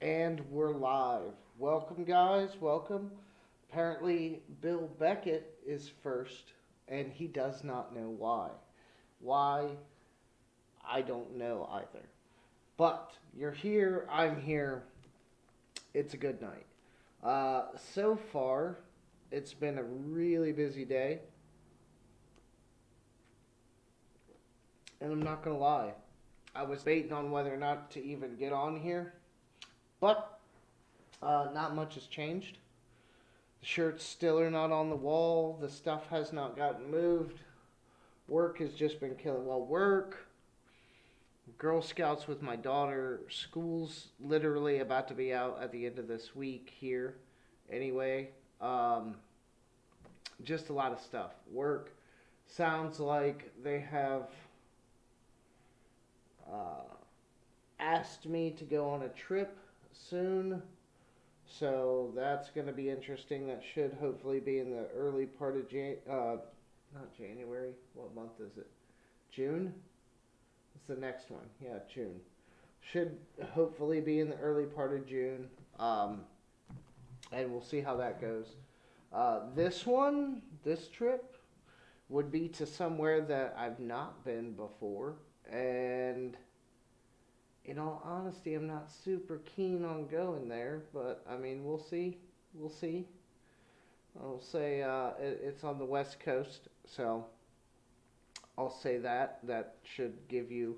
And we're live. Welcome, guys. Welcome. Apparently, Bill Beckett is first, and he does not know why. Why? I don't know either. But you're here. I'm here. It's a good night. So far, it's been a really busy day, and I'm not gonna lie. I was debating on whether or not to even get on here, but not much has changed. The shirts still are not on the wall. The stuff has not gotten moved. Work has just been killing. Well, work, Girl Scouts with my daughter, school's literally about to be out at the end of this week here. Anyway, um, just a lot of stuff. Work sounds like they have uh, asked me to go on a trip soon. So that's going to be interesting. That should hopefully be in the early part of not January. What month is it? June? It's the next one. Yeah, June. Should hopefully be in the early part of June. And we'll see how that goes. This trip, would be to somewhere that I've not been before. And in all honesty, I'm not super keen on going there. But, I mean, we'll see. We'll see. I'll say it's on the West Coast. So I'll say that. That should give you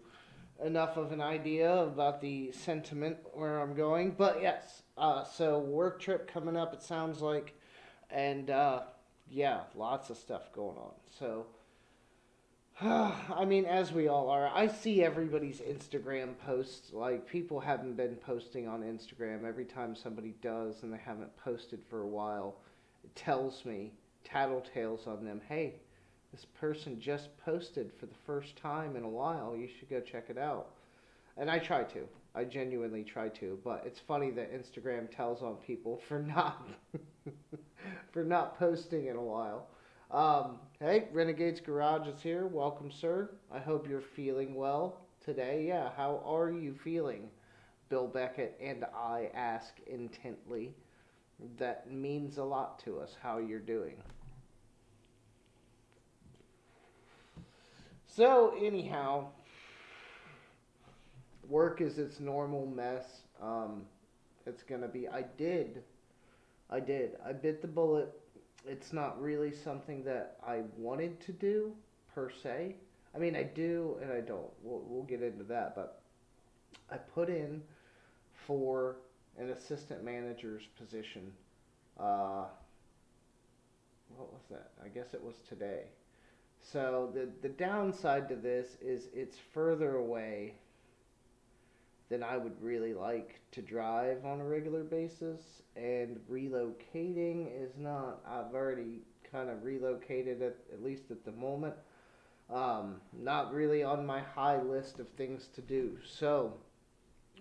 enough of an idea about the sentiment where I'm going. But yes, so work trip coming up, it sounds like. And yeah, lots of stuff going on. So, I mean, as we all are, I see everybody's Instagram posts. Like, people haven't been posting on Instagram. Every time somebody does and they haven't posted for a while, it tells me, tattletales on them, hey, this person just posted for the first time in a while. You should go check it out. And I try to. I genuinely try to. But it's funny that Instagram tells on people for not for not posting in a while. Hey, Renegade's Garage is here. Welcome, sir. I hope you're feeling well today. Yeah, how are you feeling? Bill Beckett and I ask intently. That means a lot to us, how you're doing. So, anyhow, work is its normal mess. It's gonna be. I did. I bit the bullet. It's not really something that I wanted to do per se. I mean, I do and I don't. We'll get into that, but I put in for an assistant manager's position. Uh, what was that? I guess it was today. So the downside to this is it's further away than I would really like to drive on a regular basis, and relocating is not. I've already kind of relocated at least at the moment. Not really on my high list of things to do. So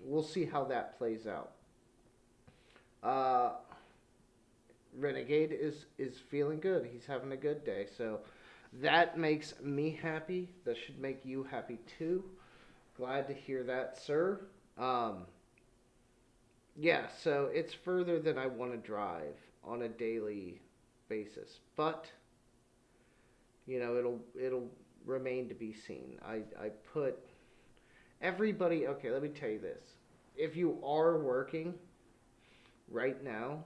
we'll see how that plays out. Uh, Renegade is feeling good. He's having a good day. So that makes me happy. That should make you happy too. Glad to hear that, sir. Um, yeah, so it's further than I want to drive on a daily basis, but it'll remain to be seen. I put everybody. Okay, let me tell you this: if you are working right now,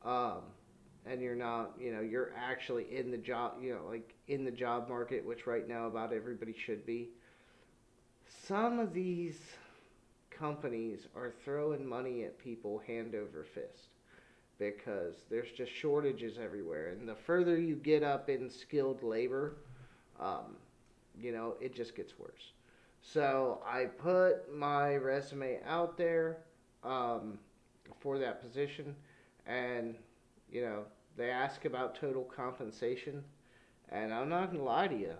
um, and you're not, you're actually in the job, like in the job market, which right now about everybody should be. Some of these companies are throwing money at people hand over fist because there's just shortages everywhere. And the further you get up in skilled labor, um, it just gets worse. So I put my resume out there um, for that position, and you know they ask about total compensation, and I'm not gonna lie to you,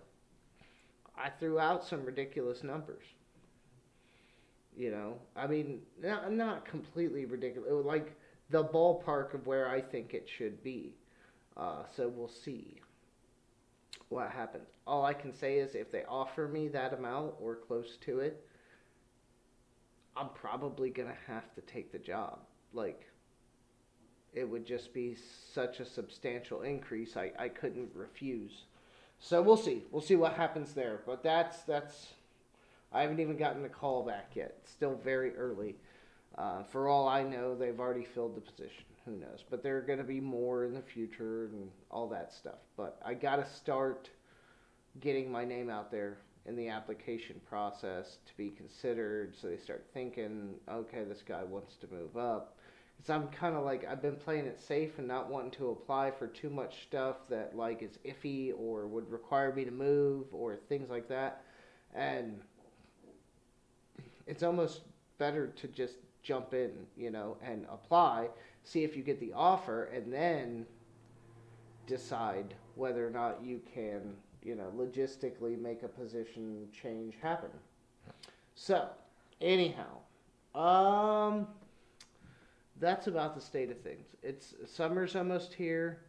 I threw out some ridiculous numbers. I mean, not completely ridiculous. It was like the ballpark of where I think it should be. So we'll see what happens. All I can say is if they offer me that amount or close to it, I'm probably going to have to take the job. Like, it would just be such a substantial increase. I couldn't refuse. So we'll see. We'll see what happens there. But that's I haven't even gotten the call back yet. It's still very early. For all I know, they've already filled the position. Who knows? But there are going to be more in the future and all that stuff. But I got to start getting my name out there in the application process to be considered. So they start thinking, okay, this guy wants to move up. Because I'm kind of like, I've been playing it safe and not wanting to apply for too much stuff that like is iffy or would require me to move or things like that. And it's almost better to just jump in, and apply, see if you get the offer, and then decide whether or not you can, logistically make a position change happen. So, anyhow, that's about the state of things. It's summer's almost here.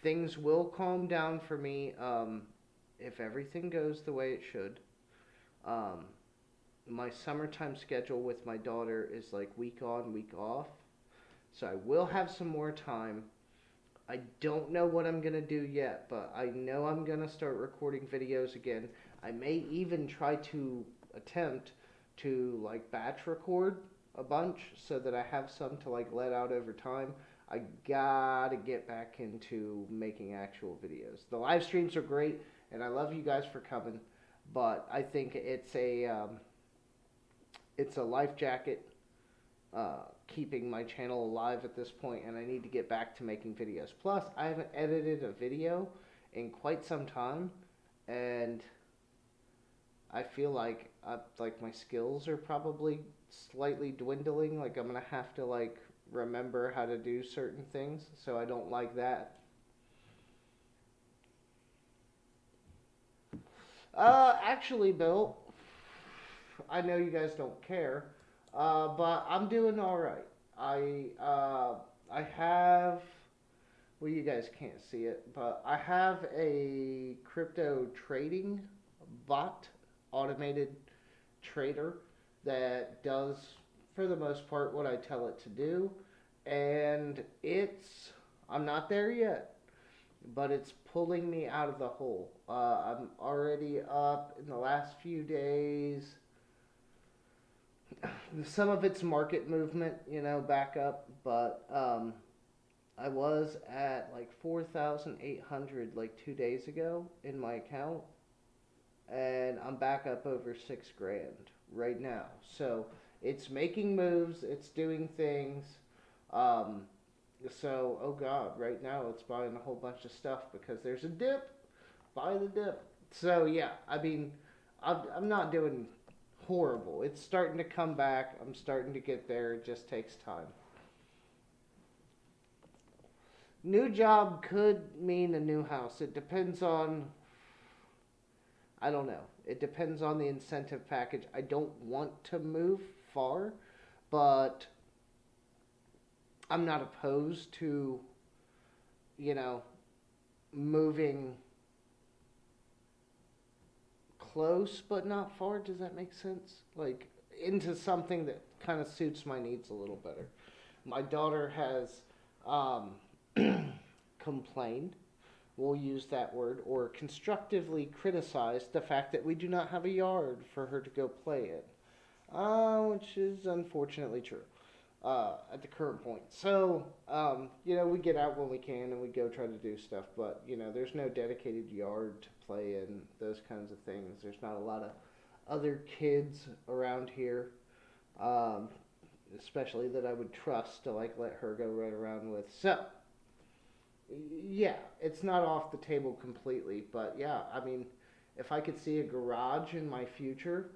Things will calm down for me if everything goes the way it should. My summertime schedule with my daughter is like week on, week off. So I will have some more time. I don't know what I'm going to do yet, but I know I'm going to start recording videos again. I may even try to attempt to like batch record a bunch so that I have some to like let out over time. I gotta get back into making actual videos. The live streams are great, and I love you guys for coming, but I think it's a life jacket keeping my channel alive at this point, and I need to get back to making videos. Plus, I haven't edited a video in quite some time, and I feel like my skills are probably slightly dwindling. Like I'm gonna have to like remember how to do certain things, so I don't like that. Actually, Bill, I know you guys don't care, but I'm doing all right. I have, well, you guys can't see it, but I have a crypto trading bot, automated trader that does, for the most part, what I tell it to do. And I'm not there yet, but it's pulling me out of the hole. I'm already up in the last few days. Some of it's market movement, back up, but I was at like 4,800 like 2 days ago in my account, and I'm back up over 6 grand right now. So it's making moves, it's doing things. So, oh God, right now it's buying a whole bunch of stuff because there's a dip. Buy the dip. So yeah, I mean, I'm not doing horrible. It's starting to come back. I'm starting to get there. It just takes time. New job could mean a new house. It depends on, I don't know. It depends on the incentive package. I don't want to move far, but I'm not opposed to, moving close but not far. Does that make sense? Like into something that kind of suits my needs a little better. My daughter has complained, we'll use that word, or constructively criticized the fact that we do not have a yard for her to go play in, which is unfortunately true at the current point. So, we get out when we can and we go try to do stuff, but, there's no dedicated yard to play in, those kinds of things. There's not a lot of other kids around here, especially that I would trust to, like, let her go run around with. So, yeah, it's not off the table completely, but, yeah, I mean, if I could see a garage in my future,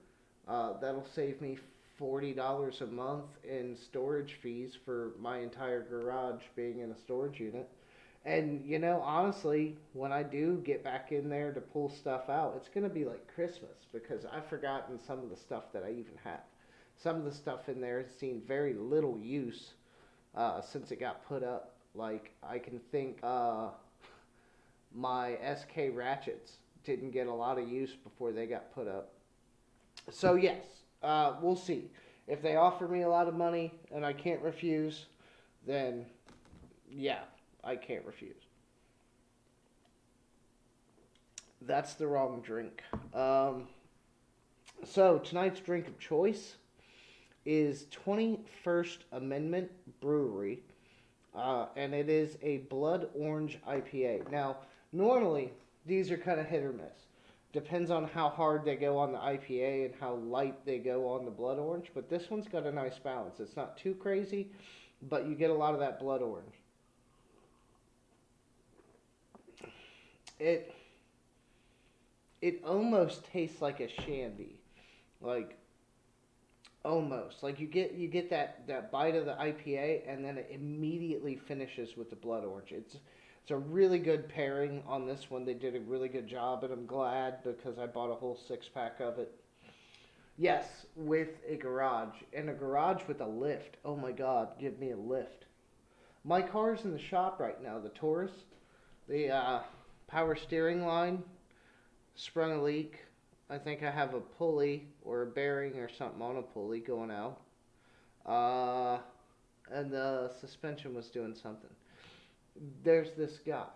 that'll save me $40 a month in storage fees for my entire garage being in a storage unit. And, honestly, when I do get back in there to pull stuff out, it's going to be like Christmas because I've forgotten some of the stuff that I even have. Some of the stuff in there has seen very little use since it got put up. Like, I can think my SK ratchets didn't get a lot of use before they got put up. So, yes, we'll see. If they offer me a lot of money and I can't refuse, then yeah, I can't refuse. That's the wrong drink. So tonight's drink of choice is 21st Amendment Brewery, and it is a Blood Orange IPA. Now, normally these are kind of hit or miss. Depends on how hard they go on the IPA and how light they go on the Blood Orange, but this one's got a nice balance. It's not too crazy, but you get a lot of that Blood Orange. It it almost tastes like a shandy, like almost like you get that bite of the IPA, and then it immediately finishes with the Blood Orange. It's a really good pairing on this one. They did a really good job, and I'm glad because I bought a whole 6 pack of it. Yes, with a garage, and a garage with a lift. Oh my God, give me a lift. My car's in the shop right now. The Taurus, the power steering line sprung a leak. I think I have a pulley or a bearing or something on a pulley going out. Uh, and the suspension was doing something. There's this guy.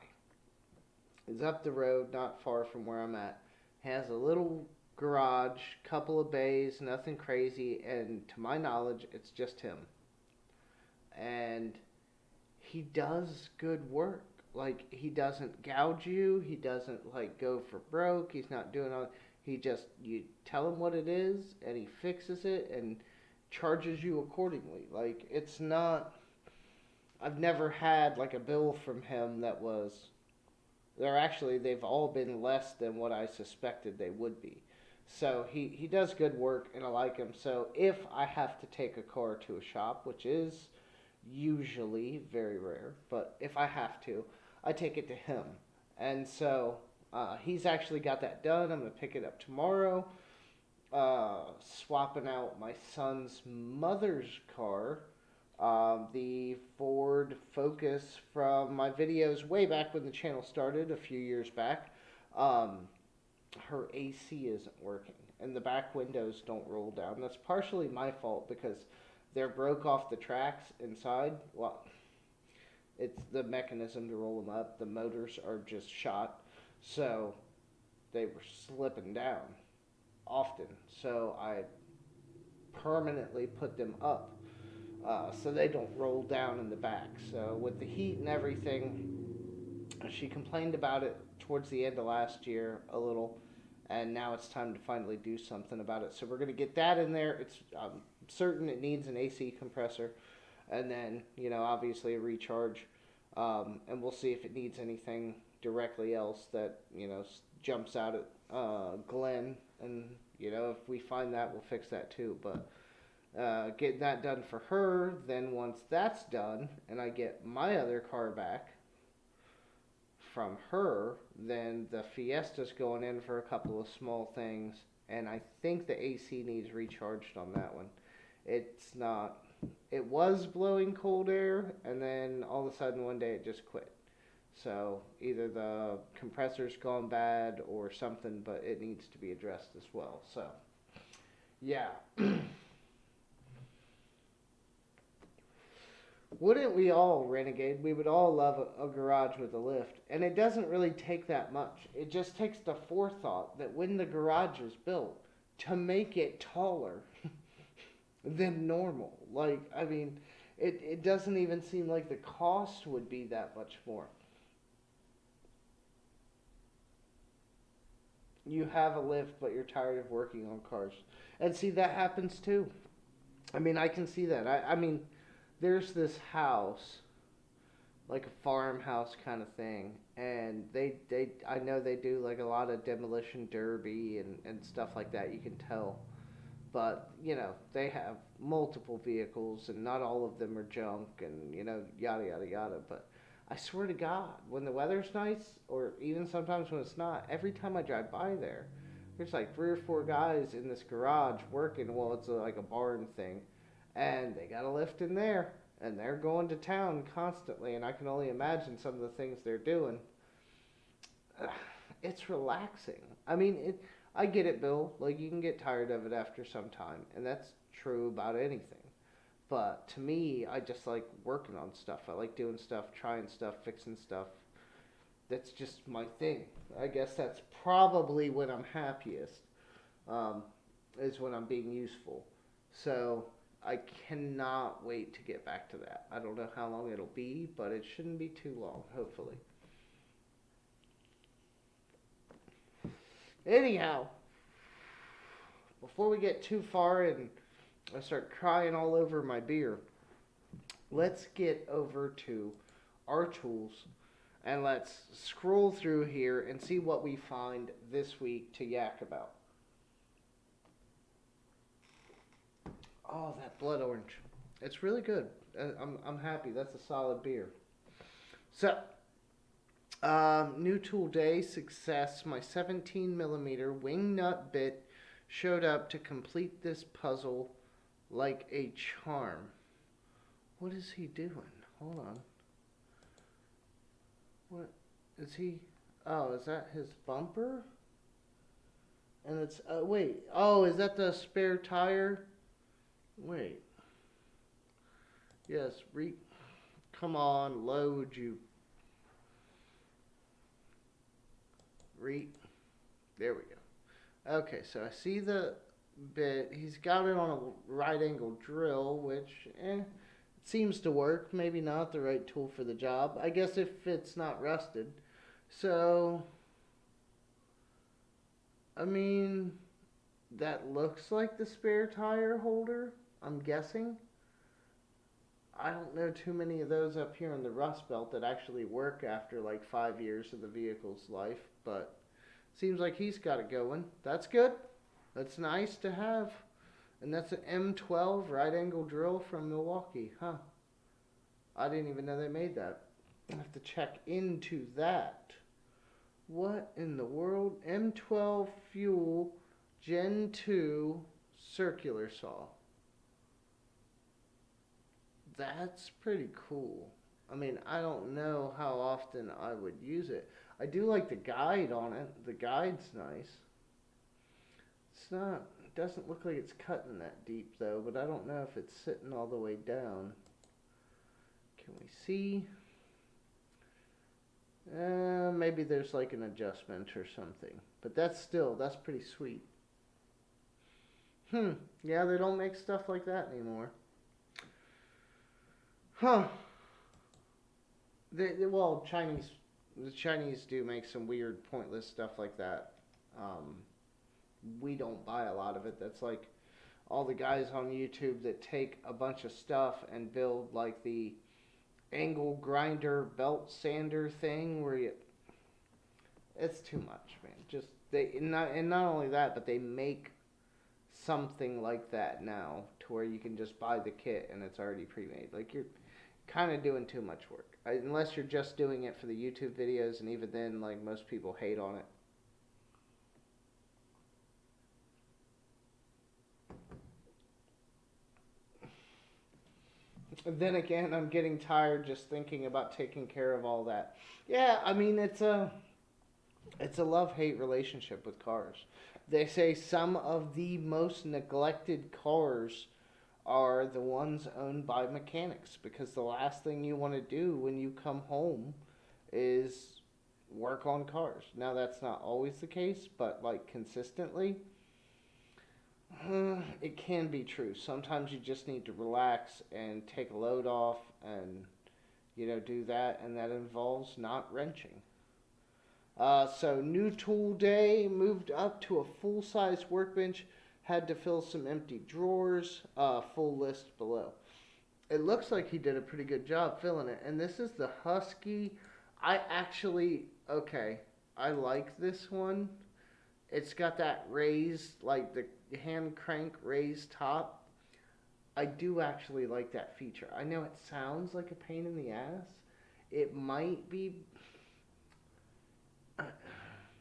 He's up the road, not far from where I'm at. Has a little garage, couple of bays, nothing crazy, and to my knowledge, it's just him. And he does good work. Like, he doesn't gouge you. He doesn't like go for broke. He's not doing all. He just, you tell him what it is, and he fixes it and charges you accordingly. Like, it's not. I've never had like a bill from him that was. They've all been less than what I suspected they would be. So he does good work, and I like him. So if I have to take a car to a shop, which is usually very rare, but if I have to, I take it to him. And so he's actually got that done. I'm going to pick it up tomorrow. Swapping out my son's mother's car, the Ford Focus from my videos way back when the channel started a few years back. Her AC isn't working, and the back windows don't roll down. That's partially my fault because they're broke off the tracks inside. Well, it's the mechanism to roll them up. The motors are just shot, so they were slipping down often. So I permanently put them up so they don't roll down in the back. So with the heat and everything, she complained about it towards the end of last year a little, and now it's time to finally do something about it. So we're going to get that in there. It's certain it needs an AC compressor, and then, obviously a recharge, and we'll see if it needs anything directly else that, jumps out at Glenn, and, if we find that, we'll fix that too. But getting that done for her, then once that's done, and I get my other car back from her, then the Fiesta's going in for a couple of small things, and I think the AC needs recharged on that one. It's not. It was blowing cold air, and then all of a sudden one day it just quit. So either the compressor's gone bad or something, but it needs to be addressed as well. So yeah. Wouldn't we all, Renegade? We would all love a garage with a lift. And it doesn't really take that much. It just takes the forethought that when the garage is built, to make it taller than normal. Like, I mean, it doesn't even seem like the cost would be that much more. You have a lift, but you're tired of working on cars. And see, that happens too. I mean, I can see that. I mean, there's this house, like a farmhouse kind of thing, and I know they do like a lot of demolition derby and stuff like that, you can tell. But, they have multiple vehicles, and not all of them are junk, and, yada, yada, yada. But I swear to God, when the weather's nice, or even sometimes when it's not, every time I drive by there, there's like 3 or 4 guys in this garage working. Well, it's like a barn thing, and they got a lift in there, and they're going to town constantly, and I can only imagine some of the things they're doing. It's relaxing. I mean, I get it, Bill. Like, you can get tired of it after some time, and that's true about anything. But to me, I just like working on stuff. I like doing stuff, trying stuff, fixing stuff. That's just my thing. I guess that's probably when I'm happiest, um, is when I'm being useful. So I cannot wait to get back to that. I don't know how long it'll be, but it shouldn't be too long, hopefully. Anyhow, before we get too far and I start crying all over my beer, let's get over to our tools and let's scroll through here and see what we find this week to yak about. Oh, that blood orange. It's really good. I'm happy. That's a solid beer. So, new tool day success. My 17 millimeter wing nut bit showed up to complete this puzzle like a charm. What is he doing? Hold on. What is he? Oh, is that his bumper? And it's wait. Oh, is that the spare tire? Wait. Yes, come on, load you. There we go. Okay, so I see the bit. He's got it on a right angle drill, which seems to work. Maybe not the right tool for the job. I guess if it's not rusted. So, I mean, that looks like the spare tire holder, I'm guessing. I don't know too many of those up here in the Rust Belt that actually work after like 5 years of the vehicle's life, but seems like he's got it going. That's good. That's nice to have. And that's an M12 right angle drill from Milwaukee, huh? I didn't even know they made that. I have to check into that. What in the world? M12 Fuel Gen 2 circular saw. That's pretty cool. I mean, I don't know how often I would use it. I do like the guide on it. The guide's nice. It's not, it doesn't look like it's cutting that deep though, but I don't know if it's sitting all the way down. Can we see? Maybe there's like an adjustment or something. But that's pretty sweet. Yeah, they don't make stuff like that anymore. Huh. Well, the Chinese do make some weird, pointless stuff like that. We don't buy a lot of it. That's like all the guys on YouTube that take a bunch of stuff and build like the angle grinder belt sander thing where it's too much, man. Just and not only that, but they make something like that now to where you can just buy the kit and it's already pre-made. Like you're kind of doing too much work. Unless you're just doing it for the YouTube videos, and even then, like most people hate on it. And then again, I'm getting tired just thinking about taking care of all that. Yeah, I mean it's a love-hate relationship with cars. They say some of the most neglected cars are the ones owned by mechanics, because the last thing you want to do when you come home is work on cars. Now that's not always the case, but like consistently, it can be true. Sometimes you just need to relax and take a load off and do that, and that involves not wrenching. So new tool day, moved up to a full-size workbench. Had to fill some empty drawers. Full list below. It looks like he did a pretty good job filling it. And this is the Husky. I like this one. It's got that raised, like the hand crank raised top. I do actually like that feature. I know it sounds like a pain in the ass. It might be.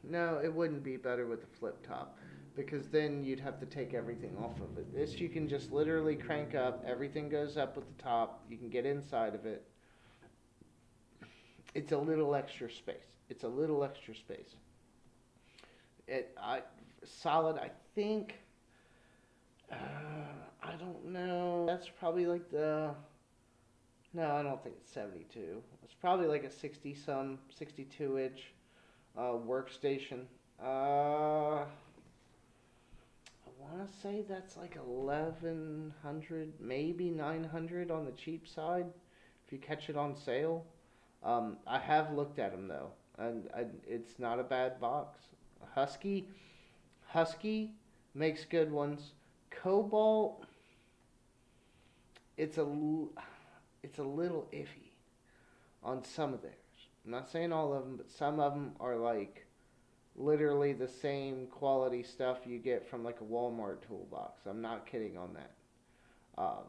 No, it wouldn't be better with the flip top, because then you'd have to take everything off of it. This you can just literally crank up. Everything goes up with the top. You can get inside of it. It's a little extra space. Solid, I think. I I don't know. That's probably like the. No, I don't think it's 72. It's probably like a 62 inch workstation. I want to say that's like 1100, maybe 900 on the cheap side if you catch it on sale. I have looked at them though, and it's not a bad box. Husky, Husky makes good ones. Cobalt, it's a it's a little iffy on some of theirs. I'm not saying all of them, but some of them are like literally the same quality stuff you get from like a Walmart toolbox. I'm not kidding on that. Oh,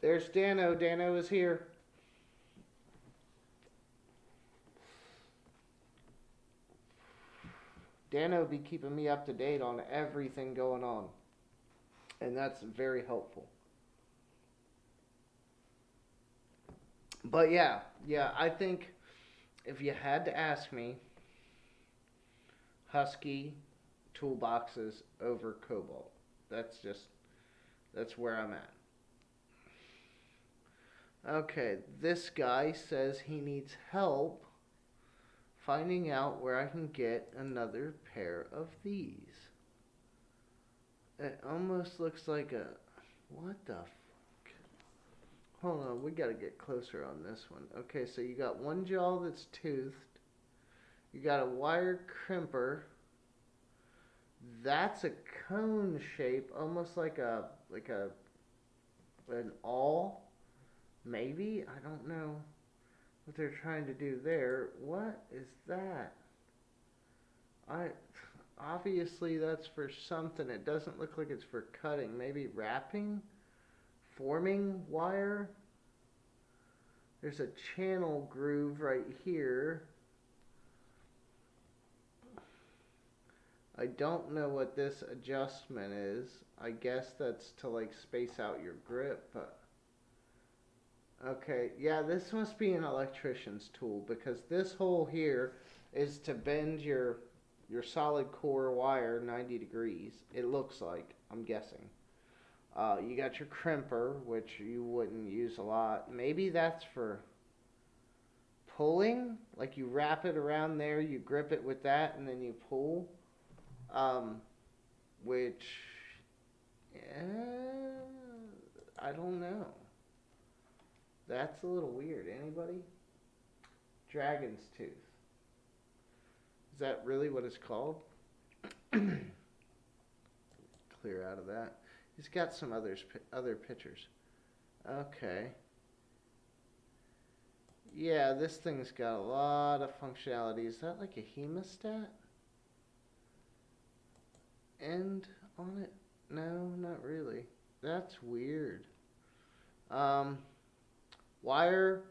there's Dano. Dano is here. Dano be keeping me up to date on everything going on, and that's very helpful. But yeah, I think if you had to ask me, Husky toolboxes over Cobalt. That's where I'm at. Okay, this guy says he needs help finding out where I can get another pair of these. It almost looks like a... What the fuck? Hold on, we gotta get closer on this one. Okay, so you got one jaw that's toothed. You got a wire crimper. That's a cone shape, almost like an awl. Maybe? I don't know what they're trying to do there. What is that? Obviously that's for something. It doesn't look like it's for cutting. Maybe wrapping? Forming wire? There's a channel groove right here. I don't know what this adjustment is. I guess that's to like space out your grip, but okay, yeah, this must be an electrician's tool because this hole here is to bend your solid core wire 90 degrees. It looks like, I'm guessing. You got your crimper, which you wouldn't use a lot. Maybe that's for pulling. Like you wrap it around there, you grip it with that, and then you pull. Which, I don't know. That's a little weird. Anybody? Dragon's tooth. Is that really what it's called? Clear out of that. He's got some other pictures. Okay. Yeah, this thing's got a lot of functionality. Is that like a hemostat? End on it? No, not really. That's weird. Wire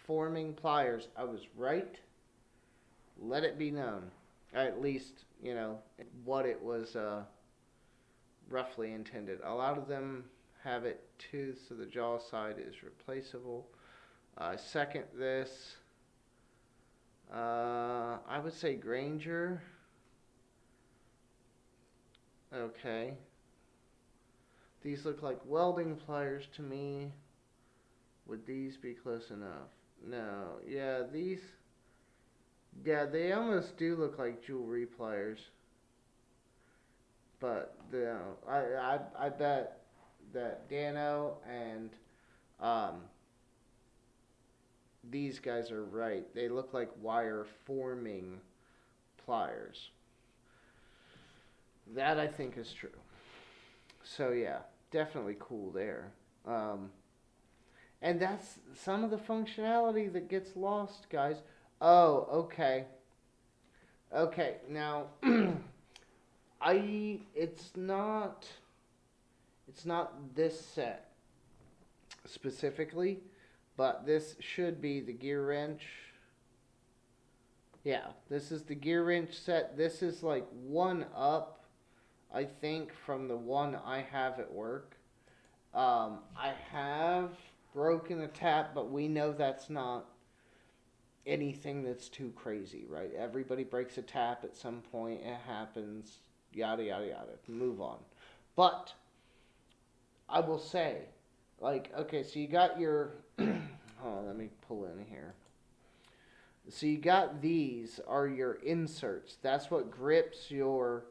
forming pliers. I was right. Let it be known. At least, you know, what it was roughly intended. A lot of them have it toothed, so the jaw side is replaceable. Second this. I would say Granger. Okay. These look like welding pliers to me. Would these be close enough? No. Yeah, these... Yeah, they almost do look like jewelry pliers. But, I bet that Dano and these guys are right. They look like wire forming pliers. That I think is true. So yeah, definitely cool there. And that's some of the functionality that gets lost, guys. Oh, okay. Okay, now it's not this set specifically, but this should be the Gearwrench. Yeah, this is the Gearwrench set. This is like one up, I think, from the one I have at work. I have broken a tap, but we know that's not anything that's too crazy, right? Everybody breaks a tap at some point. It happens. Yada, yada, yada. Move on. But I will say, like, okay, so you got your. Hold on, let me pull in here. So you got these are your inserts. That's what grips your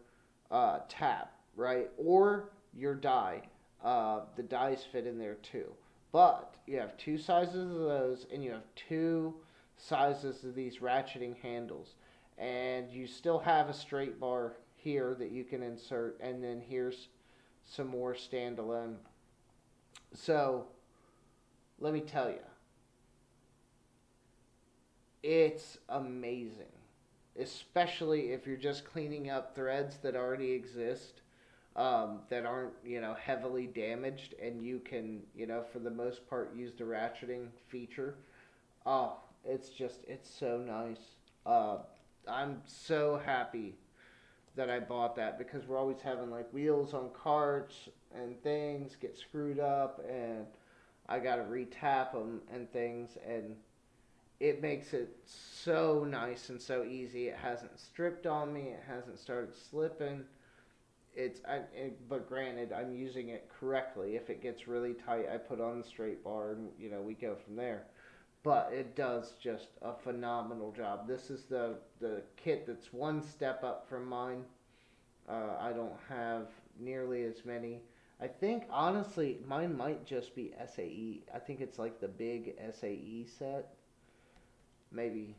tap, right? Or your die. The dies fit in there too. But you have two sizes of those, and you have two sizes of these ratcheting handles. And you still have a straight bar here that you can insert, and then here's some more standalone. So let me tell you, it's amazing, especially if you're just cleaning up threads that already exist, that aren't, heavily damaged, and you can, for the most part, use the ratcheting feature. Oh, it's so nice. Uh, I'm so happy that I bought that because we're always having like wheels on carts and things get screwed up, and I gotta retap them and things, and it makes it so nice and so easy. It hasn't stripped on me. It hasn't started slipping. But granted, I'm using it correctly. If it gets really tight, I put on the straight bar, and we go from there. But it does just a phenomenal job. This is the kit that's one step up from mine. I don't have nearly as many. I think honestly, mine might just be SAE. I think it's like the big SAE set. Maybe,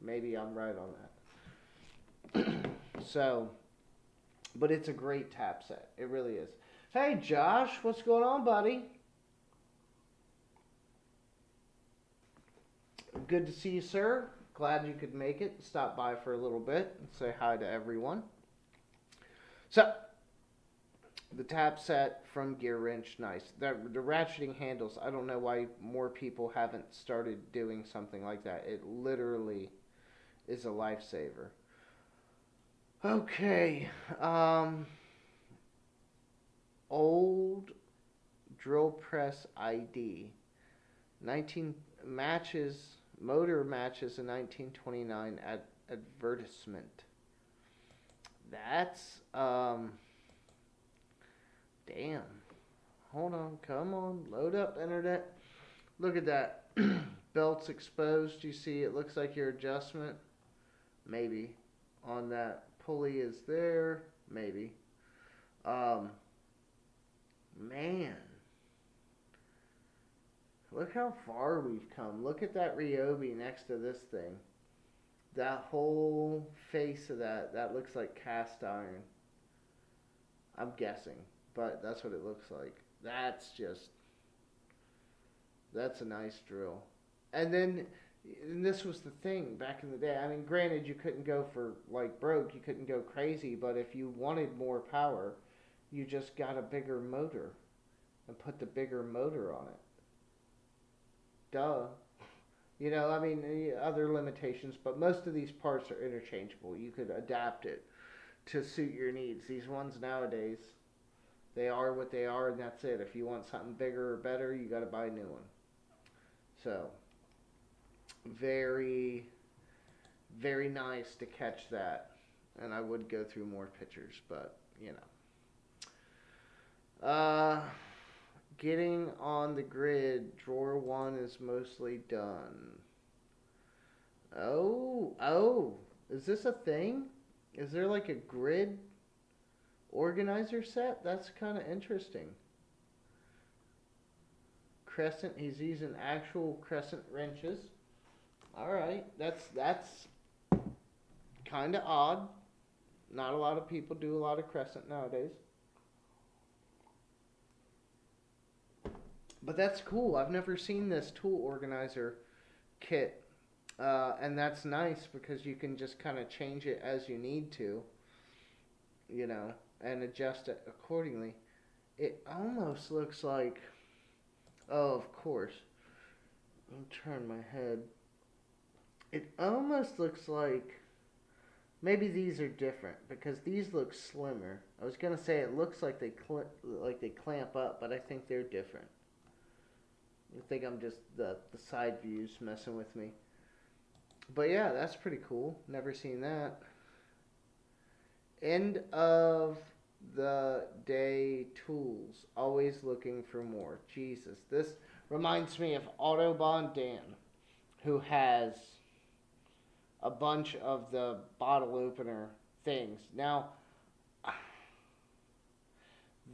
maybe I'm right on that. So, but it's a great tap set. It really is. Hey, Josh, what's going on, buddy? Good to see you, sir. Glad you could make it. Stop by for a little bit and say hi to everyone. So, the tap set from Gearwrench, nice. The ratcheting handles, I don't know why more people haven't started doing something like that. It literally is a lifesaver. Okay, old drill press ID, 19 matches, motor matches in 1929 advertisement. That's damn. Hold on, come on, load up internet. Look at that. Belt's exposed. You see, it looks like your adjustment. Maybe on that pulley is there. Maybe. Man, look how far we've come. Look at that Ryobi next to this thing. That whole face of that looks like cast iron. I'm guessing, but that's what it looks like. That's a nice drill. And this was the thing back in the day. I mean, granted, you couldn't go for like broke, you couldn't go crazy, but if you wanted more power, you just got a bigger motor and put the bigger motor on it. Duh. I mean, other limitations, but most of these parts are interchangeable. You could adapt it to suit your needs. These ones nowadays, they are what they are, and that's it. If you want something bigger or better, you got to buy a new one. So, very, very nice to catch that. And I would go through more pictures, but, getting on the grid, drawer 1 is mostly done. Oh, is this a thing? Is there like a grid organizer set? That's kind of interesting. Crescent, he's using actual crescent wrenches. All right, that's kind of odd. Not a lot of people do a lot of crescent nowadays. But that's cool. I've never seen this tool organizer kit. And that's nice because you can just kind of change it as you need to, and adjust it accordingly. It almost looks like, oh, of course. I'll turn my head. It almost looks like maybe these are different because these look slimmer. I was gonna say it looks like they clamp up, but I think they're different. I think I'm just the side views messing with me. But yeah, that's pretty cool. Never seen that. End of the day tools. Always looking for more. Jesus. This reminds me of Autobahn Dan, who has a bunch of the bottle opener things. Now,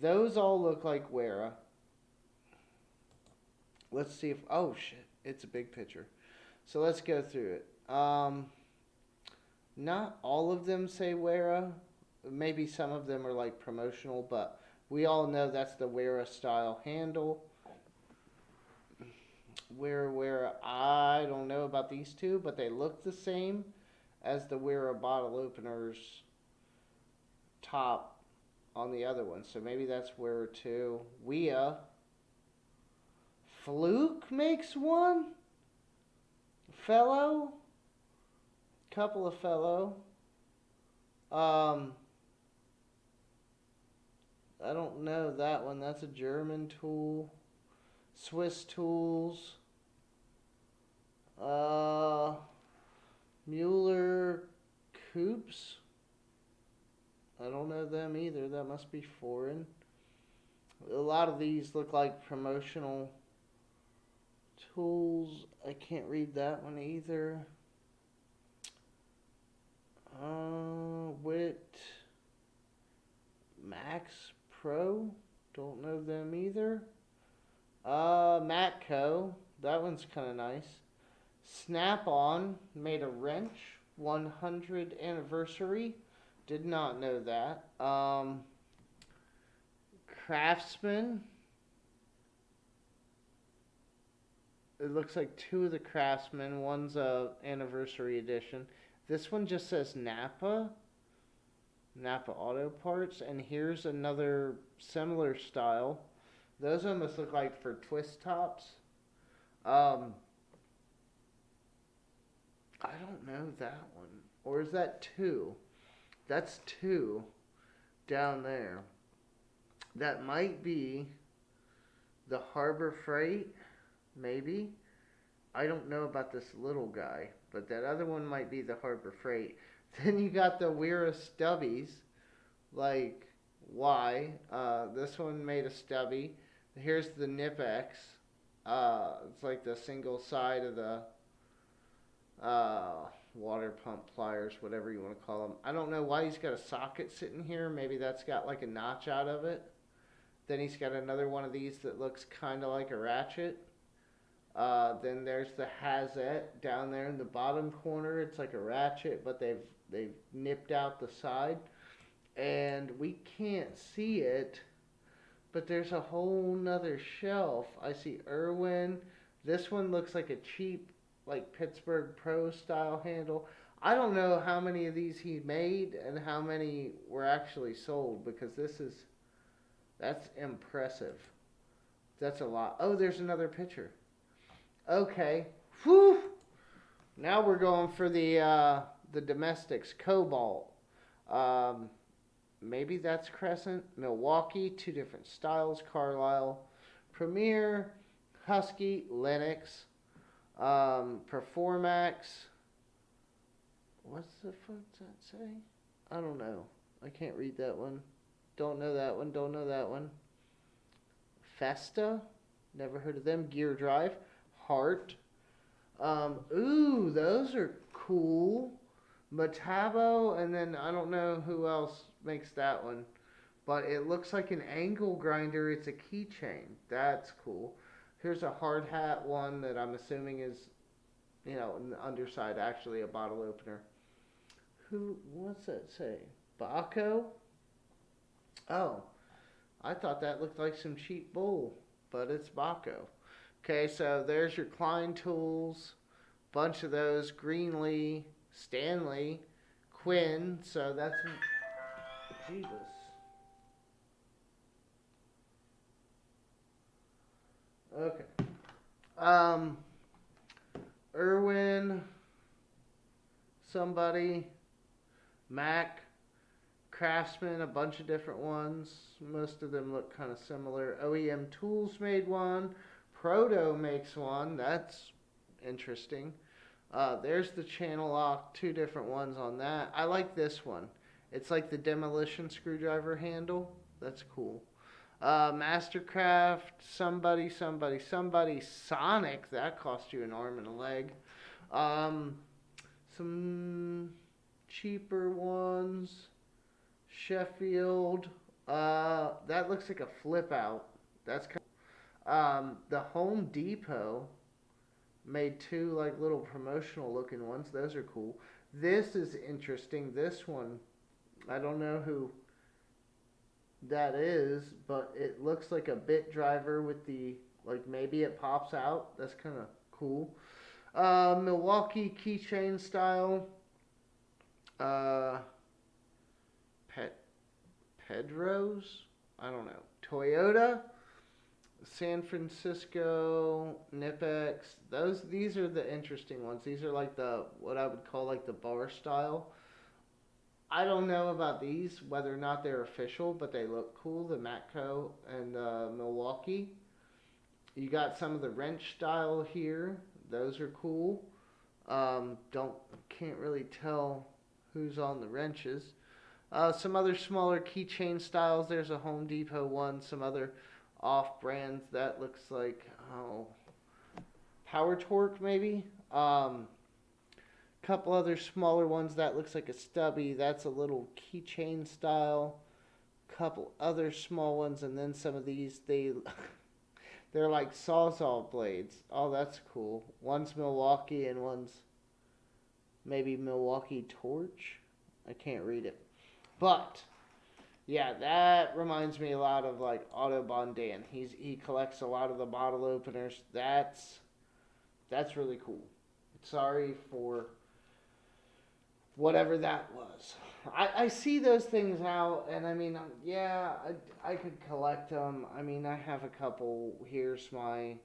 those all look like Wera. Let's see if... Oh, shit. It's a big picture. So let's go through it. Not all of them say Wera. Maybe some of them are like promotional, but we all know that's the Wera style handle. Wera, I don't know about these two, but they look the same as the Wera bottle openers top on the other one. So maybe that's Wera too. Wea. Fluke makes one. Fellow. Couple of Fellow. I don't know that one. That's a German tool. Swiss tools. Mueller Coops. I don't know them either. That must be foreign. A lot of these look like promotional tools. I can't read that one either. Wit Max Pro. Don't know them either. Matco. That one's kind of nice. Snap-on made a wrench. 100 anniversary. Did not know that. Craftsman. It looks like two of the Craftsman. One's a anniversary edition. This one just says Napa. Napa Auto Parts. And here's another similar style. Those almost look like for twist tops. I don't know that one. Or is that two? That's two down there. That might be the Harbor Freight. Maybe. I don't know about this little guy. But that other one might be the Harbor Freight. Then you got the Wera Stubbies. Like, why? This one made a stubby. Here's the Nipex. It's like the single side of the water pump pliers, whatever you want to call them. I don't know why he's got a socket sitting here. Maybe that's got like a notch out of it. Then he's got another one of these that looks kind of like a ratchet. Then there's the Hazette down there in the bottom corner. It's like a ratchet, but they've nipped out the side. And we can't see it, but there's a whole nother shelf. I see Irwin. This one looks like a cheap, like Pittsburgh Pro style handle. I don't know how many of these he made and how many were actually sold, because that's impressive. That's a lot. Oh, there's another picture. Okay. Whew. Now we're going for the domestics. Cobalt. Maybe that's Crescent. Milwaukee. Two different styles. Carlisle. Premier. Husky. Lennox. Performax. What's the fuck does that say? I don't know. I can't read that one. Don't know that one. Don't know that one. Festa. Never heard of them. Gear Drive. Heart. Ooh, those are cool. Metabo, and then I don't know who else makes that one. But it looks like an angle grinder. It's a keychain. That's cool. Here's a hard hat one that I'm assuming is, you know, on the underside actually a bottle opener. What's that say? Baco? Oh, I thought that looked like some cheap bull, but it's Baco. Okay, so there's your Klein tools. Bunch of those. Greenlee, Stanley, Quinn. So that's... Jesus. Okay. Irwin. Somebody. Mac. Craftsman. A bunch of different ones. Most of them look kind of similar. OEM Tools made one. Proto makes one. That's interesting. There's the channel lock. Two different ones on that. I like this one. It's like the demolition screwdriver handle. That's cool. Mastercraft, somebody. Sonic, that cost you an arm and a leg. Um, some cheaper ones. Sheffield. That looks like a flip out. That's kind the Home Depot made two like little promotional looking ones. Those are cool. This is interesting. This one, I don't know who that is, but it looks like a bit driver with the like maybe it pops out. That's kind of cool. Milwaukee keychain style. Uh, Pet Pedro's. I don't know. Toyota. San Francisco, Nipex. These are the interesting ones. These are like the what I would call like the bar style. I don't know about these whether or not they're official, but they look cool. The Matco and Milwaukee. You got some of the wrench style here. Those are cool. Don't can't really tell who's on the wrenches. Some other smaller keychain styles. There's a Home Depot one. Some other off brands that looks like Power Torque maybe. Couple other smaller ones that looks like a stubby. That's a little keychain style. Couple other small ones, and then some of these they're like sawzall blades. Oh, that's cool. One's Milwaukee and one's maybe Milwaukee Torch. I can't read it, but yeah, that reminds me a lot of like Autobahn Dan. He collects a lot of the bottle openers. That's really cool. Sorry for whatever that was. I see those things out, and I mean, yeah, I could collect them. I mean, I have a couple. Here's my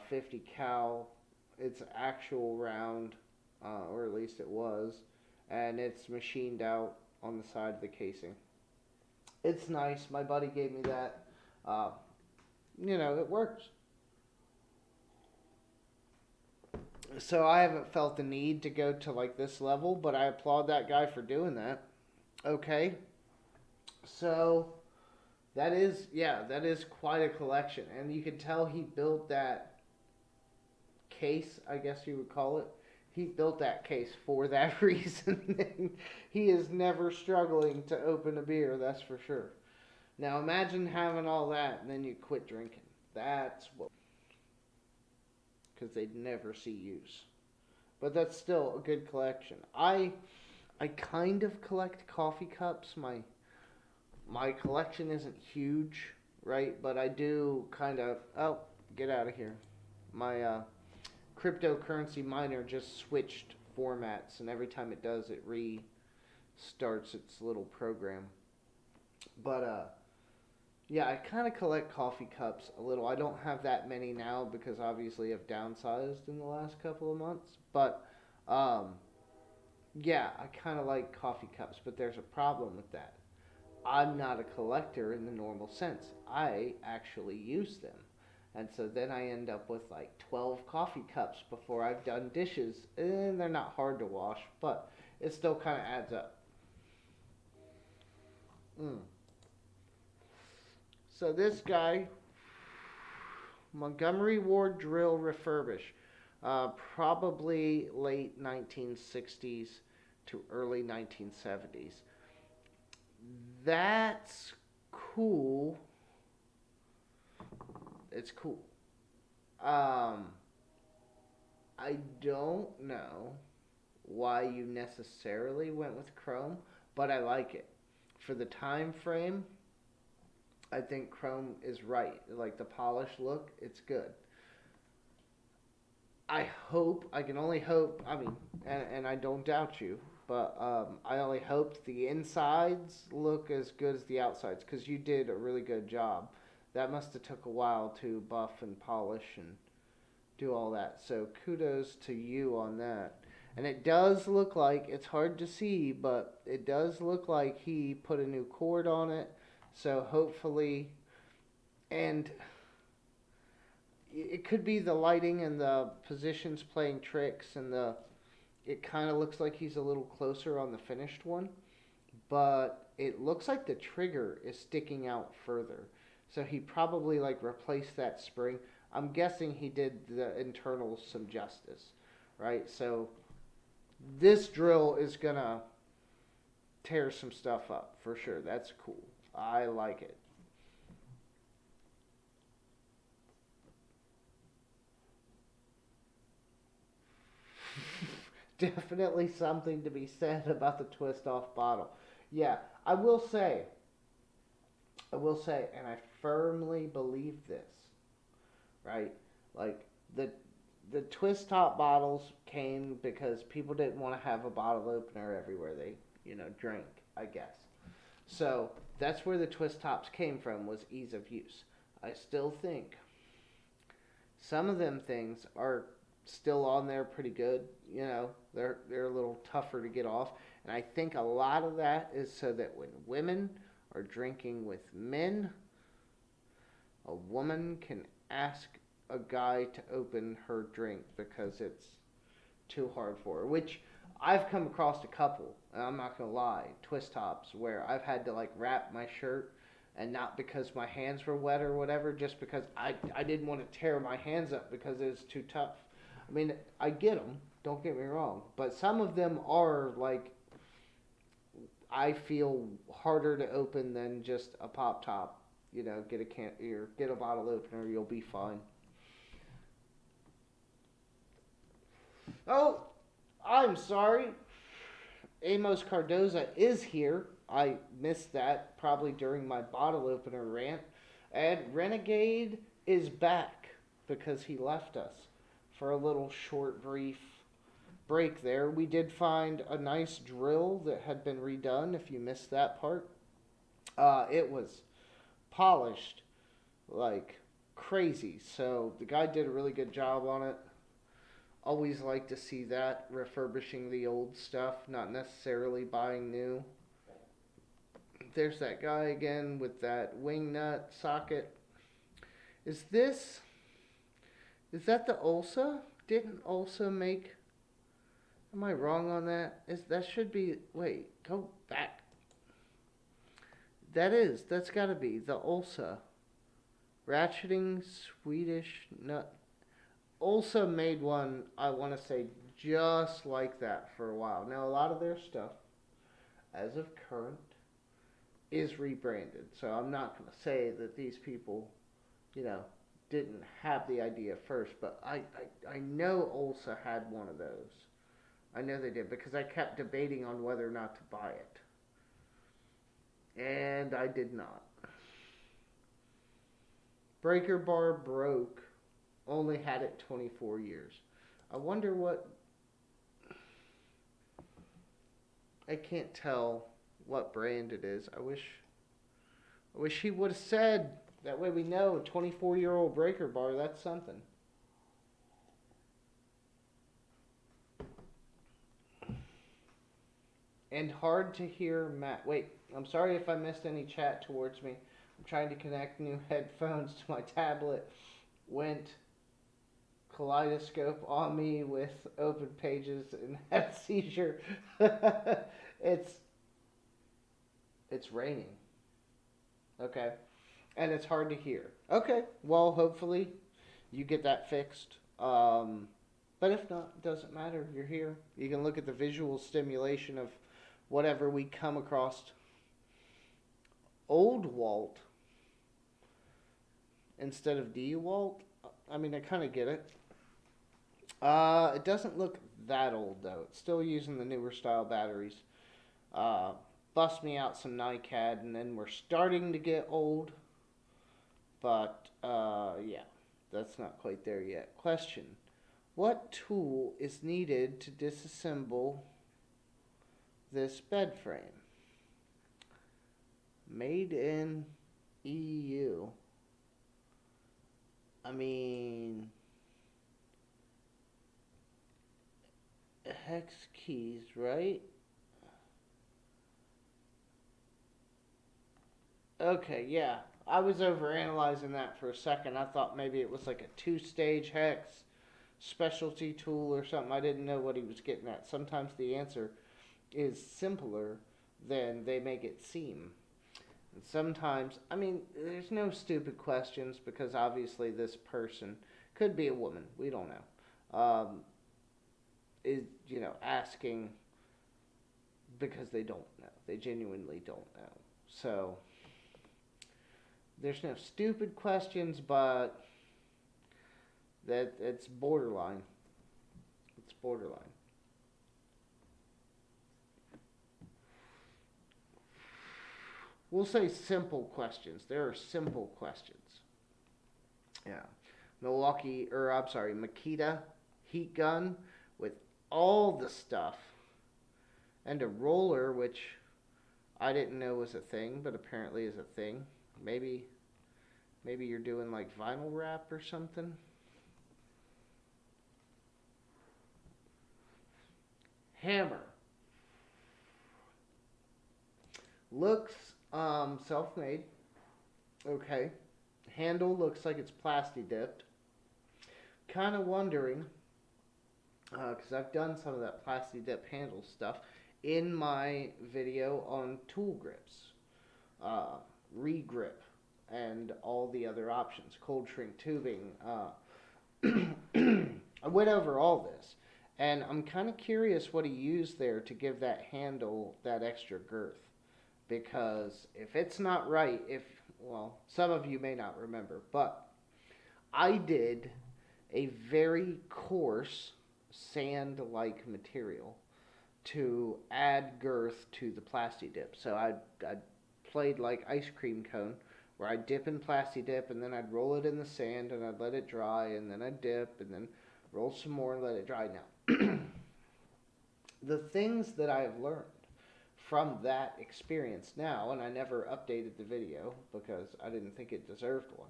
50 cal. It's actual round, or at least it was, and it's machined out on the side of the casing. It's nice. My buddy gave me that. It works. So I haven't felt the need to go to like this level, but I applaud that guy for doing that. Okay. So that is quite a collection. And you can tell he built that case, I guess you would call it. He built that case for that reason. He is never struggling to open a beer, that's for sure. Now imagine having all that and then you quit drinking. That's what, because they'd never see use. But that's still a good collection. I kind of collect coffee cups. My collection isn't huge, right? But I do kind of. Oh, get out of here! My cryptocurrency miner just switched formats, and every time it does, it restarts its little program. But yeah, I kind of collect coffee cups a little. I don't have that many now because obviously I've downsized in the last couple of months. But yeah, I kind of like coffee cups, but there's a problem with that. I'm not a collector in the normal sense. I actually use them. And so then I end up with like 12 coffee cups before I've done dishes. And they're not hard to wash, but it still kind of adds up. Mm. So this guy, Montgomery Ward drill refurbish, probably late 1960s to early 1970s. That's cool. It's cool. I don't know why you necessarily went with chrome, but I like it. For the time frame, I think chrome is right. Like the polished look, it's good. I can only hope, I mean, and I don't doubt you, but I only hope the insides look as good as the outsides because you did a really good job. That must have took a while to buff and polish and do all that. So kudos to you on that. And it does look like, it's hard to see, but it does look like he put a new cord on it. So hopefully, and it could be the lighting and the positions playing tricks, and it kind of looks like he's a little closer on the finished one. but it looks like the trigger is sticking out further. So he probably like replaced that spring. I'm guessing he did the internals some justice, right? So this drill is gonna tear some stuff up for sure. That's cool. I like it. Definitely something to be said about the twist off bottle. Yeah, I will say, and I firmly believe this, right? Like the the twist top bottles came because people didn't want to have a bottle opener everywhere they, drank, I guess. So that's where the twist tops came from, was ease of use. I still think some of them things are still on there pretty good. They're a little tougher to get off, and I think a lot of that is so that when women are drinking with men, a woman can ask a guy to open her drink because it's too hard for her. Which I've come across a couple, and I'm not gonna lie, twist tops where I've had to like wrap my shirt, and not because my hands were wet or whatever, just because I didn't want to tear my hands up because it was too tough. I mean, I get them, don't get me wrong, but some of them are like, I feel harder to open than just a pop top. Get a get a bottle opener, you'll be fine. Oh, I'm sorry. Amos Cardoza is here. I missed that probably during my bottle opener rant. And Renegade is back because he left us for a little short, brief break there. We did find a nice drill that had been redone, if you missed that part. It was polished like crazy. So the guy did a really good job on it. Always like to see that, refurbishing the old stuff, not necessarily buying new. There's that guy again with that wing nut socket. Is this, is that the Ulsa? Didn't Ulsa make, am I wrong on that? That should be, wait, go back. That's gotta be the Ulsa. Ratcheting Swedish nut. Ulsa made one, I want to say, just like that for a while. Now, a lot of their stuff, as of current, is rebranded. So I'm not going to say that these people, didn't have the idea first. But I know Ulsa had one of those. I know they did because I kept debating on whether or not to buy it. And I did not. Breaker bar broke. Only had it 24 years. I wonder what... I can't tell what brand it is. I wish he would have said. That way we know. 24-year-old breaker bar, that's something. And hard to hear Matt. Wait, I'm sorry if I missed any chat towards me. I'm trying to connect new headphones to my tablet. Went kaleidoscope on me with open pages and had a seizure. it's raining. Okay. And it's hard to hear. Okay. Well, hopefully you get that fixed. But if not, it doesn't matter. You're here. You can look at the visual stimulation of whatever we come across. Old Walt instead of DeWalt. I mean, I kind of get it. It doesn't look that old, though. It's still using the newer style batteries. Bust me out some NiCad, and then we're starting to get old. But, yeah, that's not quite there yet. Question. What tool is needed to disassemble this bed frame? Made in EU. I mean... hex keys, right? Okay, yeah. I was overanalyzing that for a second. I thought maybe it was like a two-stage hex specialty tool or something. I didn't know what he was getting at. Sometimes the answer is simpler than they make it seem. And sometimes, I mean, there's no stupid questions because obviously this person could be a woman. We don't know. Is, asking because they don't know. They genuinely don't know. So, there's no stupid questions, but it's borderline. It's borderline. We'll say simple questions. There are simple questions. Yeah. Makita heat gun with all the stuff and a roller, which I didn't know was a thing, but apparently is a thing. Maybe you're doing like vinyl wrap or something. Hammer. Looks self-made. Okay. Handle looks like it's plasti dipped. Kind of wondering, because I've done some of that plasti dip handle stuff in my video on tool grips, regrip, and all the other options, cold shrink tubing. I went over all this, and I'm kind of curious what he used there to give that handle that extra girth. Because if it's not right, some of you may not remember, but I did a very coarse sand-like material to add girth to the plasti dip. So I played like ice cream cone, where I'd dip in plasti dip, and then I'd roll it in the sand, and I'd let it dry, and then I'd dip, and then roll some more and let it dry. Now, the things that I have learned from that experience now, and I never updated the video because I didn't think it deserved one,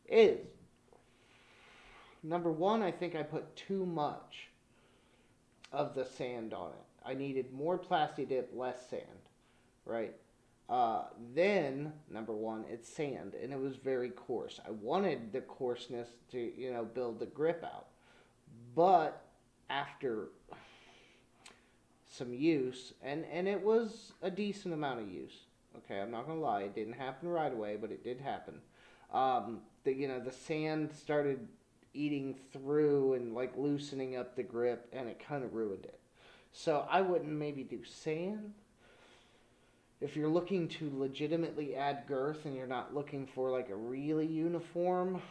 is, number one, I think I put too much of the sand on it. I needed more plasti dip, less sand, right? Then, number one, it's sand, and it was very coarse. I wanted the coarseness to, build the grip out. But after some use, and it was a decent amount of use. Okay, I'm not gonna lie, it didn't happen right away, but it did happen. The sand started eating through and like loosening up the grip, and it kind of ruined it. So I wouldn't maybe do sand. If you're looking to legitimately add girth and you're not looking for like a really uniform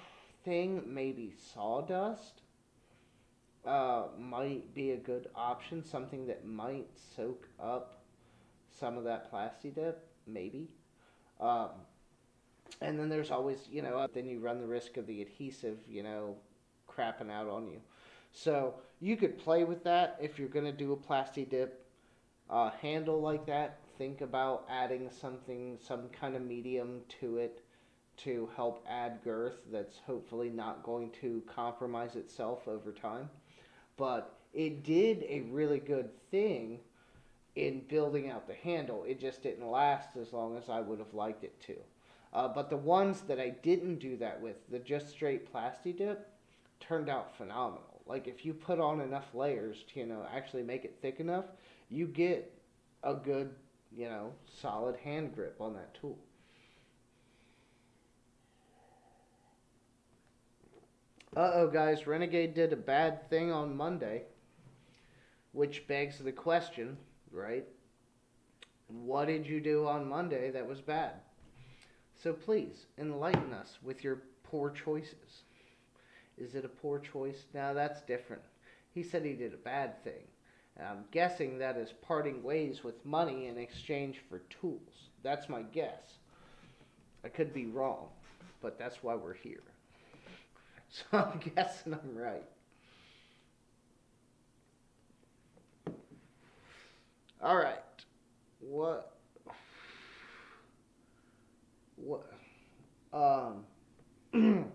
thing, maybe sawdust. Might be a good option, something that might soak up some of that plasti dip, maybe. And then there's always, then you run the risk of the adhesive, crapping out on you. So you could play with that if you're going to do a plasti dip handle like that. Think about adding some kind of medium to it to help add girth that's hopefully not going to compromise itself over time. But it did a really good thing in building out the handle. It just didn't last as long as I would have liked it to. But the ones that I didn't do that with, the just straight plasti dip, turned out phenomenal. Like if you put on enough layers to, actually make it thick enough, you get a good, solid hand grip on that tool. Uh-oh, guys, Renegade did a bad thing on Monday, which begs the question, right? What did you do on Monday that was bad? So please, enlighten us with your poor choices. Is it a poor choice? No, that's different. He said he did a bad thing. I'm guessing that is parting ways with money in exchange for tools. That's my guess. I could be wrong, but that's why we're here. So I'm guessing I'm right. All right. What?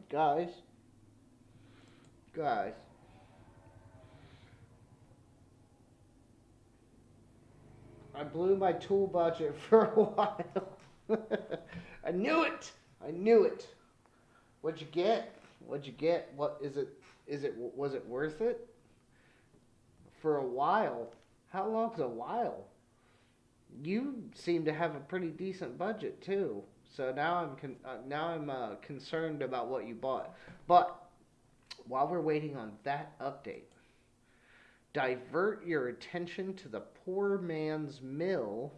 Guys. I blew my tool budget for a while. I knew it. What'd you get? What is it? Was it worth it? For a while, How long's a while? You seem to have a pretty decent budget too. So now I'm concerned about what you bought. But while we're waiting on that update, divert your attention to the poor man's mill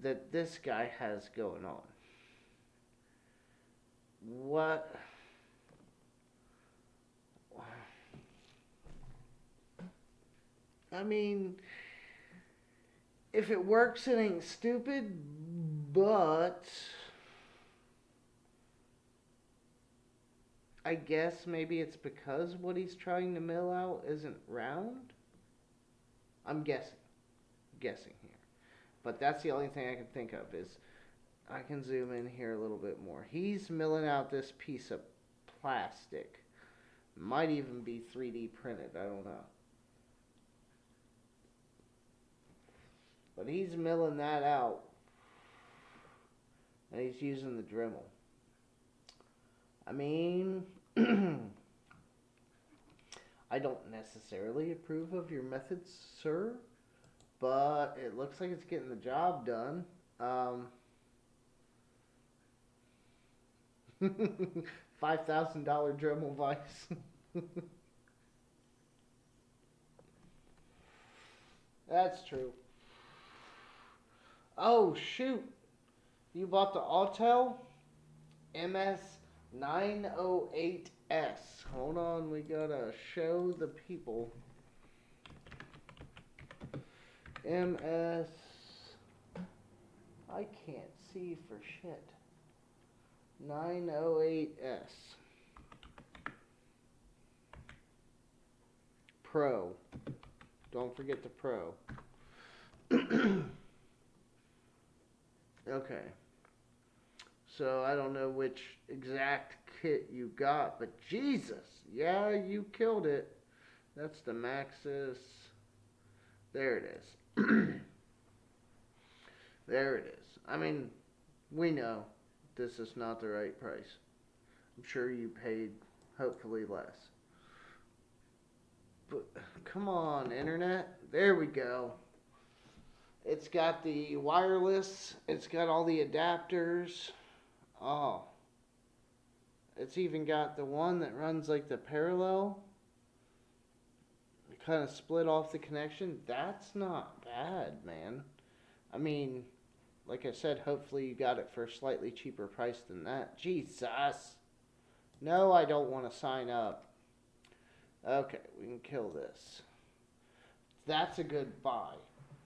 that this guy has going on. What? I mean, if it works, it ain't stupid, but I guess maybe it's because what he's trying to mill out isn't round? I'm guessing here. But that's the only thing I can think of is I can zoom in here a little bit more. He's milling out this piece of plastic. Might even be 3D printed, I don't know. But he's milling that out. And he's using the Dremel. I mean, I don't necessarily approve of your methods, sir, but it looks like it's getting the job done. $5,000 Dremel vise. That's true. Oh, shoot. You bought the Autel MS908S. Hold on, we gotta show the people. I can't see for shit. 908S. Pro. Don't forget the Pro. Okay. So I don't know which exact kit you got, but Jesus, yeah, you killed it. That's the Maxxis. There it is. There it is. I mean, we know this is not the right price. I'm sure you paid hopefully less. But come on, internet. There we go. It's got the wireless. It's got all the adapters. Oh. It's even got the one that runs like the parallel. It kind of split off the connection. That's not bad, man. I mean, like I said, hopefully you got it for a slightly cheaper price than that. Jesus. No, I don't want to sign up. Okay, we can kill this. That's a good buy.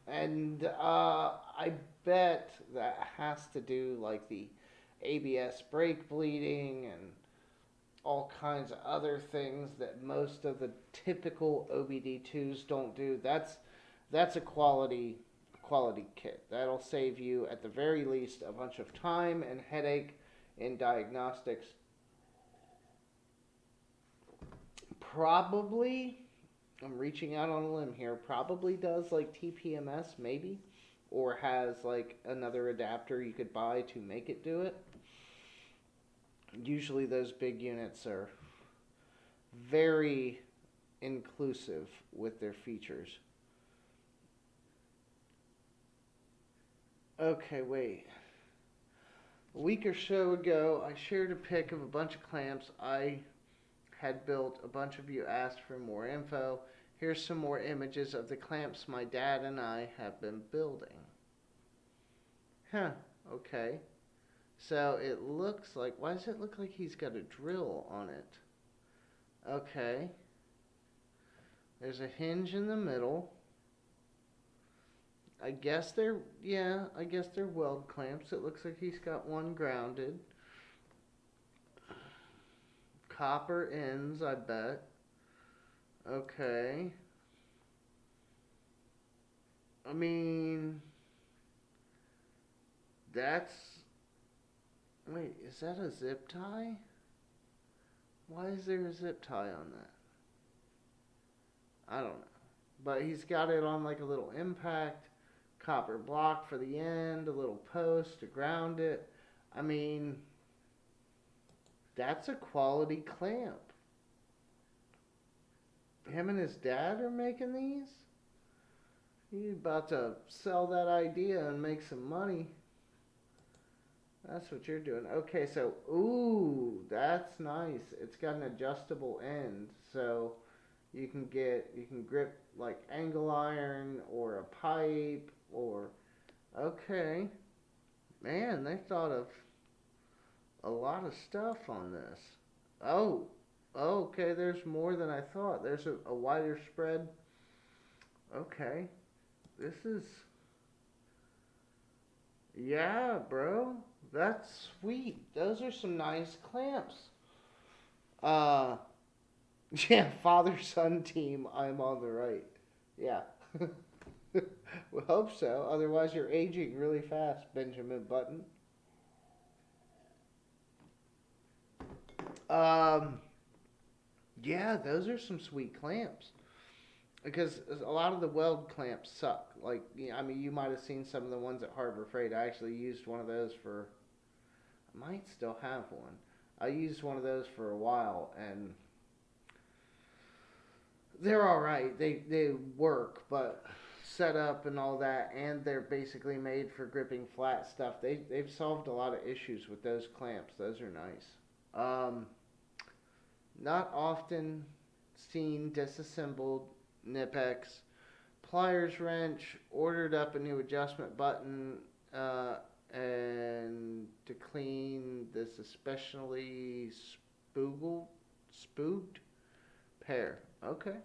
And I bet that has to do like the ABS brake bleeding and all kinds of other things that most of the typical OBD2s don't do. That's a quality kit. That'll save you at the very least a bunch of time and headache in diagnostics. Probably, I'm reaching out on a limb here, probably does like TPMS maybe, or has like another adapter you could buy to make it do it. Usually those big units are very inclusive with their features. Okay, wait. A week or so ago, I shared a pic of a bunch of clamps I had built. A bunch of you asked for more info. Here's some more images of the clamps my dad and I have been building. Huh, okay. So it looks like, why does it look like he's got a drill on it? Okay. There's a hinge in the middle. I guess they're weld clamps. It looks like he's got one grounded. Copper ends, I bet. Okay. I mean, that's... Wait, is that a zip tie? Why is there a zip tie on that? I don't know. But he's got it on like a little impact, copper block for the end, a little post to ground it. I mean, that's a quality clamp. Him and his dad are making these? You about to sell that idea and make some money. That's what you're doing. Okay, so ooh, that's nice. It's got an adjustable end, so you can grip like angle iron or a pipe or okay. Man, they thought of a lot of stuff on this. Oh, okay, there's more than I thought. There's a wider spread. Okay. This is yeah, bro. That's sweet. Those are some nice clamps. Uh yeah, father son team, I'm on the right. Yeah. We hope so. Otherwise you're aging really fast, Benjamin Button. Um yeah, those are some sweet clamps. Because a lot of the weld clamps suck. Like, I mean, you might have seen some of the ones at Harbor Freight. I actually used one of those for. I might still have one. I used one of those for a while, and they're all right. They work, but setup and all that, and they're basically made for gripping flat stuff. They've solved a lot of issues with those clamps. Those are nice. Not often seen disassembled Nipex. Pliers wrench, ordered up a new adjustment button, and to clean this especially spooked pair. Okay.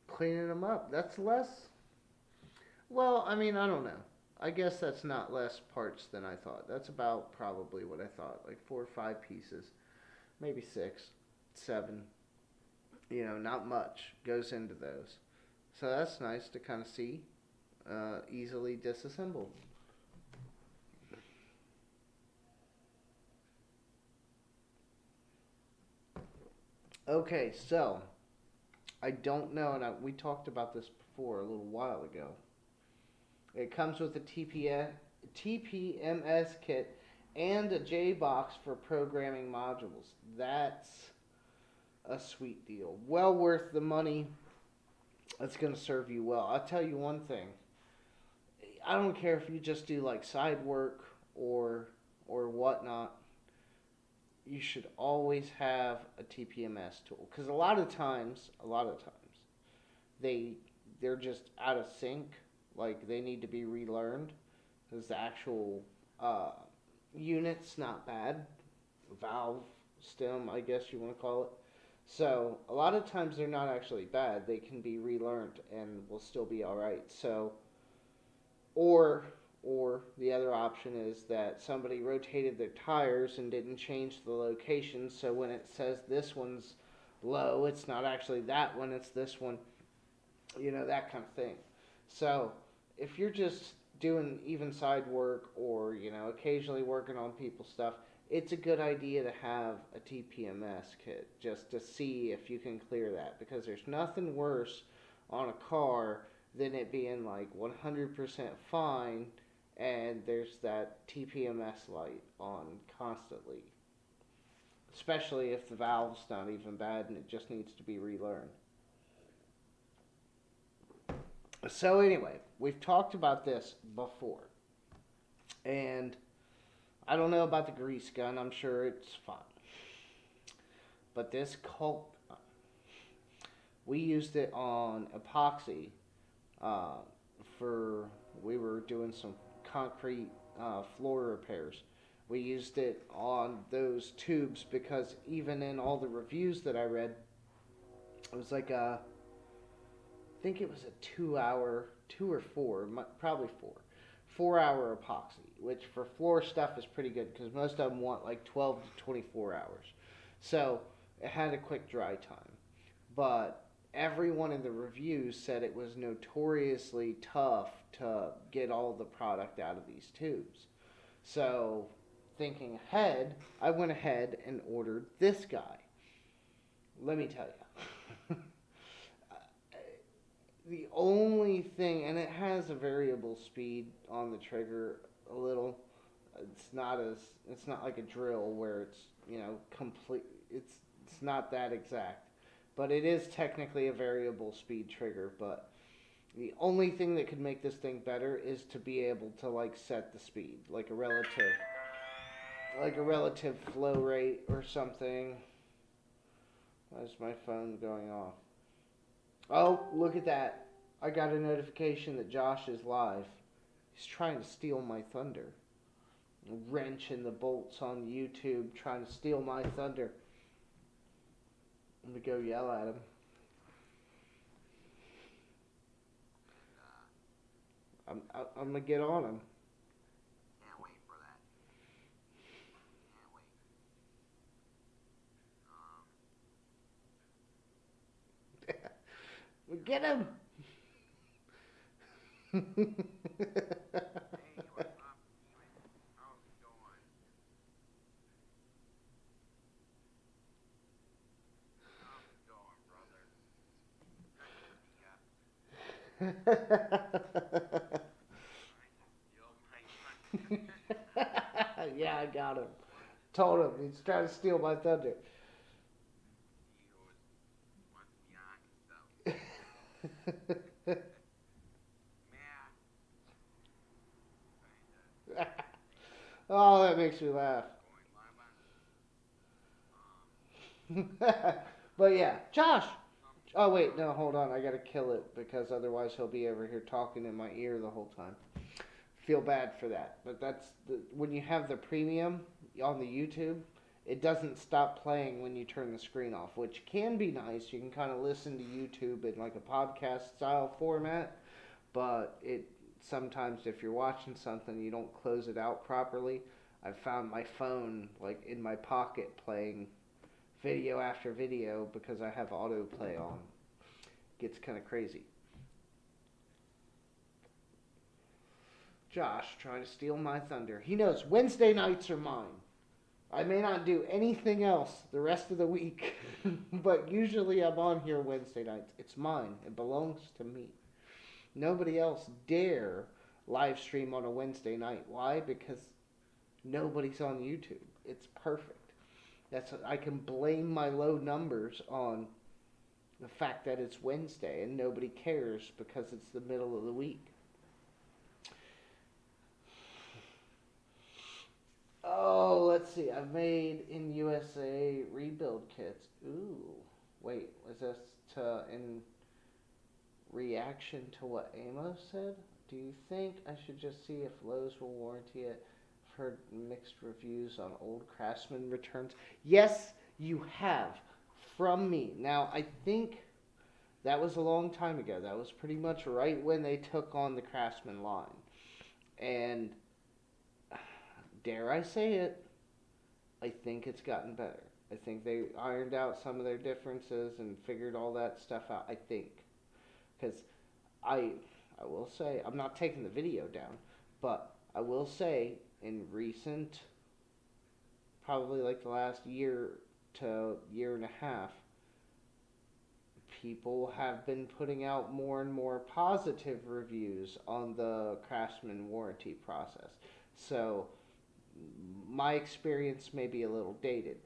Cleaning them up. That's less. Well, I mean, I don't know. I guess that's not less parts than I thought. That's about probably what I thought. Like 4 or 5 pieces, maybe 6, 7. Not much goes into those. So that's nice to kind of see. Easily disassembled. Okay, so I don't know, and we talked about this before a little while ago. It comes with a TPMS kit and a J box for programming modules. That's a sweet deal. Well worth the money. It's going to serve you well. I'll tell you one thing. I don't care if you just do like side work or whatnot. You should always have a TPMS tool because a lot of times they they're just out of sync. Like they need to be relearned because the actual uh, unit's not bad. Valve stem, I guess you want to call it. So a lot of times they're not actually bad. They can be relearned and will still be all right. So or or the other option is that somebody rotated their tires and didn't change the location, so when it says this one's low, it's not actually that one, it's this one, that kind of thing. So if you're just doing even side work or, occasionally working on people's stuff, it's a good idea to have a TPMS kit just to see if you can clear that because there's nothing worse on a car than it being like 100% fine and there's that TPMS light on constantly. Especially if the valve's not even bad and it just needs to be relearned. So anyway, we've talked about this before. And I don't know about the grease gun. I'm sure it's fine. But this Culp, we used it on epoxy uh, for, we were doing some concrete floor repairs. We used it on those tubes because even in all the reviews that I read, it was like I think it was a 2 hour, 2 or 4, probably 4 hour epoxy, which for floor stuff is pretty good because most of them want like 12 to 24 hours. So it had a quick dry time. But everyone in the reviews said it was notoriously tough to get all the product out of these tubes. So thinking ahead, I went ahead and ordered this guy. Let me tell you. The only thing, and it has a variable speed on the trigger a little. It's not like a drill where it's complete. It's not that exact, but it is technically a variable speed trigger. But The only thing that could make this thing better is to be able to like set the speed, like a relative flow rate or something. Why is my phone going off? Oh, look at that. I got a notification that Josh is live. He's trying to steal my thunder. Wrenching the bolts on YouTube, trying to steal my thunder. I'm gonna go yell at him. I'm gonna get on him. Can't wait for that. Can't wait. Get him! Hey, what's up, Steven? How's it going? How's it going, brother? Good to see ya. Trying to steal my thunder. Yeah, I got him. Told him he's trying to steal my thunder. He wants me on himself. Man. Oh, that makes me laugh. Going live on. But yeah, Josh. Oh wait, no, hold on. I gotta kill it because otherwise he'll be over here talking in my ear the whole time. Feel bad for that, but when you have the premium on the YouTube, it doesn't stop playing when you turn the screen off, which can be nice. You can kind of listen to YouTube in like a podcast style format, but it sometimes if you're watching something you don't close it out properly. I've found my phone like in my pocket playing video after video because I have autoplay on. Gets kind of crazy. Josh trying to steal my thunder. He knows Wednesday nights are mine. I may not do anything else the rest of the week, but usually I'm on here Wednesday nights. It's mine. It belongs to me. Nobody else dare live stream on a Wednesday night. Why? Because nobody's on YouTube. It's perfect. I can blame my low numbers on the fact that it's Wednesday and nobody cares because it's the middle of the week. Oh, let's see. I've made in USA rebuild kits. Ooh. Wait, was this in reaction to what Amos said? Do you think I should just see if Lowe's will warranty it? I've heard mixed reviews on old Craftsman returns. Yes, you have. From me. Now, I think that was a long time ago. That was pretty much right when they took on the Craftsman line. And dare I say it, I think it's gotten better. I think they ironed out some of their differences and figured all that stuff out, I think. Because I will say, I'm not taking the video down, but I will say in recent, probably like the last year to year and a half, people have been putting out more and more positive reviews on the Craftsman warranty process. So my experience may be a little dated.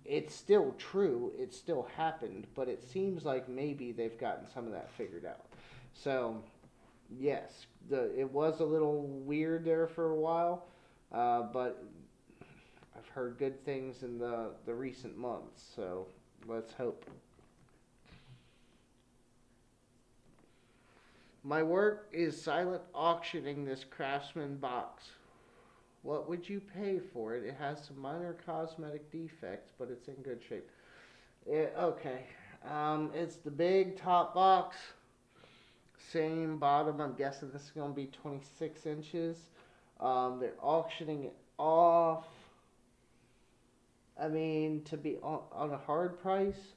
It's still true, it still happened, but it seems like maybe they've gotten some of that figured out. So, yes, it was a little weird there for a while, but I've heard good things in the recent months, so let's hope. My work is silent auctioning this Craftsman box. What would you pay for it? It has some minor cosmetic defects, but it's in good shape. Okay. It's the big top box. Same bottom. I'm guessing this is going to be 26 inches. They're auctioning it off. I mean, to be on a hard price,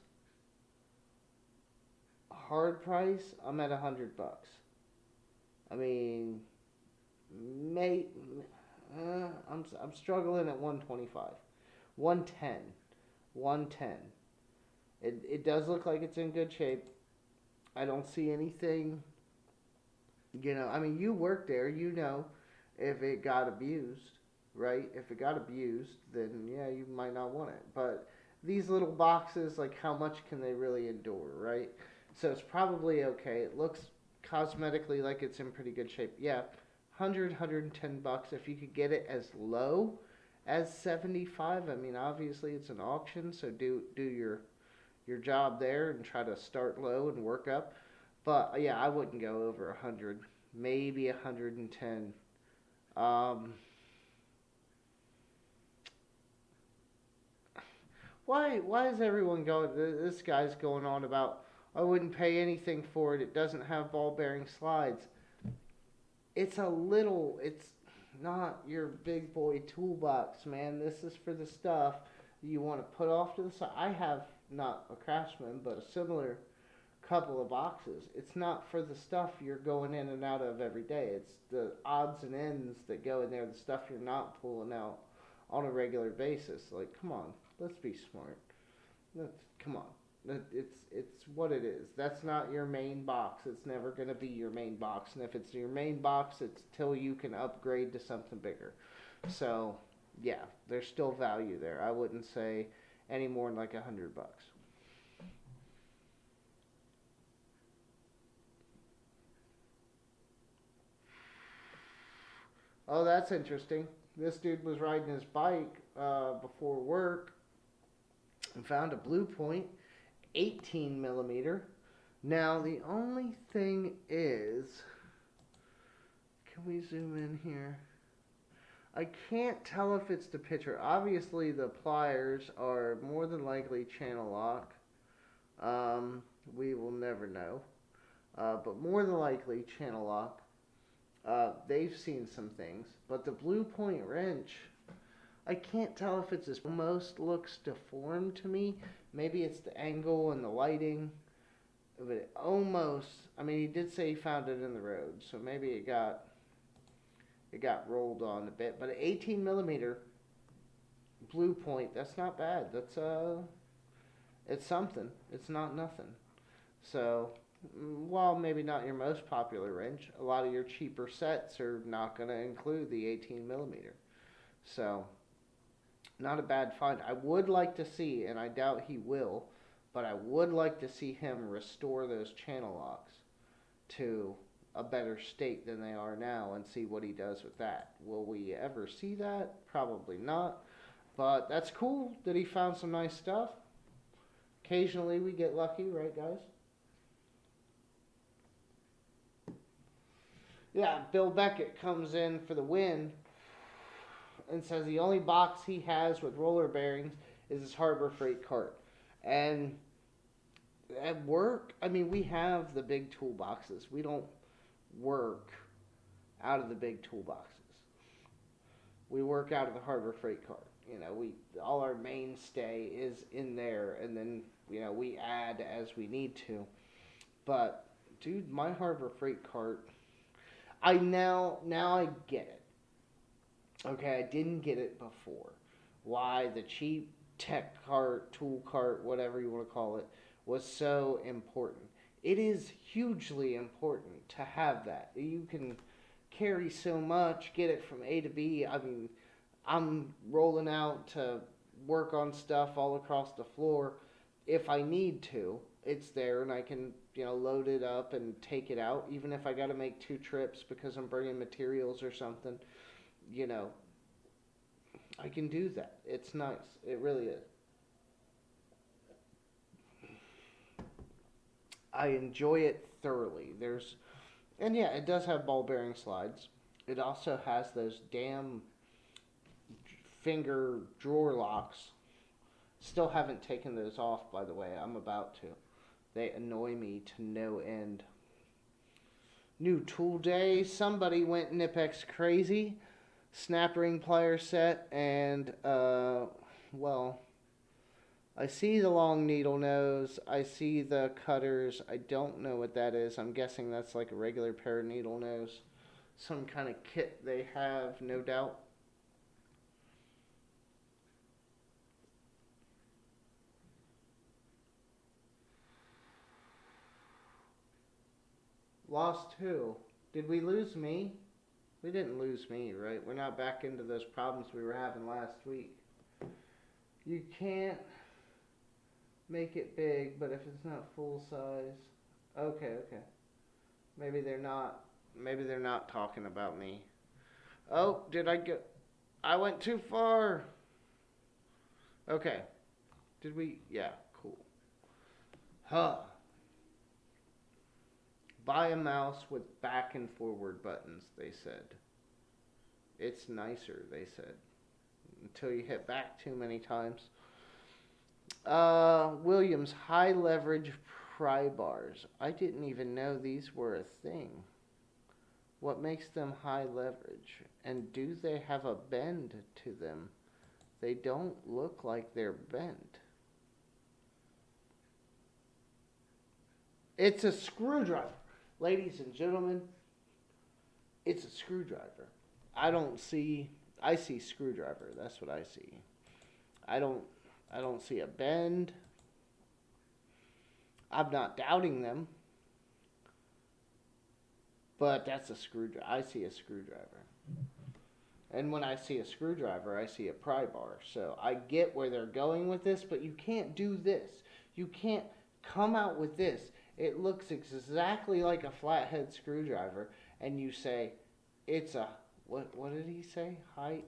I'm at $100. I mean, I'm struggling at 125, 110, 110. It does look like it's in good shape. I don't see anything. I mean, you work there, if it got abused, right? If it got abused, then yeah, you might not want it. But these little boxes, like how much can they really endure, right? So it's probably okay. It looks cosmetically like it's in pretty good shape. Yeah, 110 bucks if you could get it as low as 75. I mean, obviously it's an auction, so do your job there and try to start low and work up. But yeah, I wouldn't go over 100, maybe 110. Um, why is everyone going? This guy's going on about I wouldn't pay anything for it. It doesn't have ball bearing slides. It's not your big boy toolbox, man. This is for the stuff you want to put off to the side. I have not a Craftsman, but a similar couple of boxes. It's not for the stuff you're going in and out of every day. It's the odds and ends that go in there, the stuff you're not pulling out on a regular basis. Like, come on, let's be smart. Come on. It's what it is. That's not your main box. It's never going to be your main box. And if it's your main box, it's till you can upgrade to something bigger. So, yeah, there's still value there. I wouldn't say any more than like $100. Oh, that's interesting. This dude was riding his bike before work and found a Blue Point 18 millimeter. Now, the only thing is, can we zoom in here? I can't tell if it's the picture. Obviously, the pliers are more than likely channel lock. We will never know. But more than likely channel lock. They've seen some things. But the Blue Point wrench, I can't tell if it's almost looks deformed to me. Maybe it's the angle and the lighting. But it almost, I mean, he did say he found it in the road. So maybe it got rolled on a bit. But an 18 millimeter Blue Point, that's not bad. That's it's something. It's not nothing. So, while maybe not your most popular wrench, a lot of your cheaper sets are not going to include the 18 millimeter. So, not a bad find. I would like to see, and I doubt he will, but I would like to see him restore those channel locks to a better state than they are now and see what he does with that. Will we ever see that? Probably not. But that's cool that he found some nice stuff. Occasionally we get lucky, right, guys? Yeah, Bill Beckett comes in for the win and says the only box he has with roller bearings is his Harbor Freight cart. And at work, I mean, we have the big toolboxes. We don't work out of the big toolboxes. We work out of the Harbor Freight cart. You know, all our mainstay is in there, and then, you know, we add as we need to. But dude, my Harbor Freight cart, now I get it. Okay, I didn't get it before. Why the cheap tech cart, tool cart, whatever you want to call it, was so important. It is hugely important to have that. You can carry so much, get it from A to B. I mean, I'm rolling out to work on stuff all across the floor. If I need to, it's there and I can, you know, load it up and take it out. Even if I got to make 2 trips because I'm bringing materials or something, you know, I can do that. It's nice. It really is. I enjoy it thoroughly. And yeah, it does have ball bearing slides. It also has those damn finger drawer locks. Still haven't taken those off, by the way. I'm about to. They annoy me to no end. New tool day. Somebody went Nipex crazy. Snap ring plier set and, well, I see the long needle nose. I see the cutters. I don't know what that is. I'm guessing that's like a regular pair of needle nose. Some kind of kit they have, no doubt. Lost who? Did we lose me? We didn't lose me, right? We're not back into those problems we were having last week. You can't make it big, but if it's not full size. Okay. Maybe they're not. Maybe they're not talking about me. Oh, did I go? I went too far. Okay. Did we? Yeah, cool. Huh. Buy a mouse with back and forward buttons, they said. It's nicer, they said. Until you hit back too many times. Williams, high leverage pry bars. I didn't even know these were a thing. What makes them high leverage? And do they have a bend to them? They don't look like they're bent. It's a screwdriver. Ladies and gentlemen, it's a screwdriver. I see screwdriver. That's what I see. I don't see a bend. I'm not doubting them. But that's a screwdriver. I see a screwdriver. And when I see a screwdriver, I see a pry bar. So I get where they're going with this, but you can't do this. You can't come out with this. It looks exactly like a flathead screwdriver, and you say, it's a, what did he say? High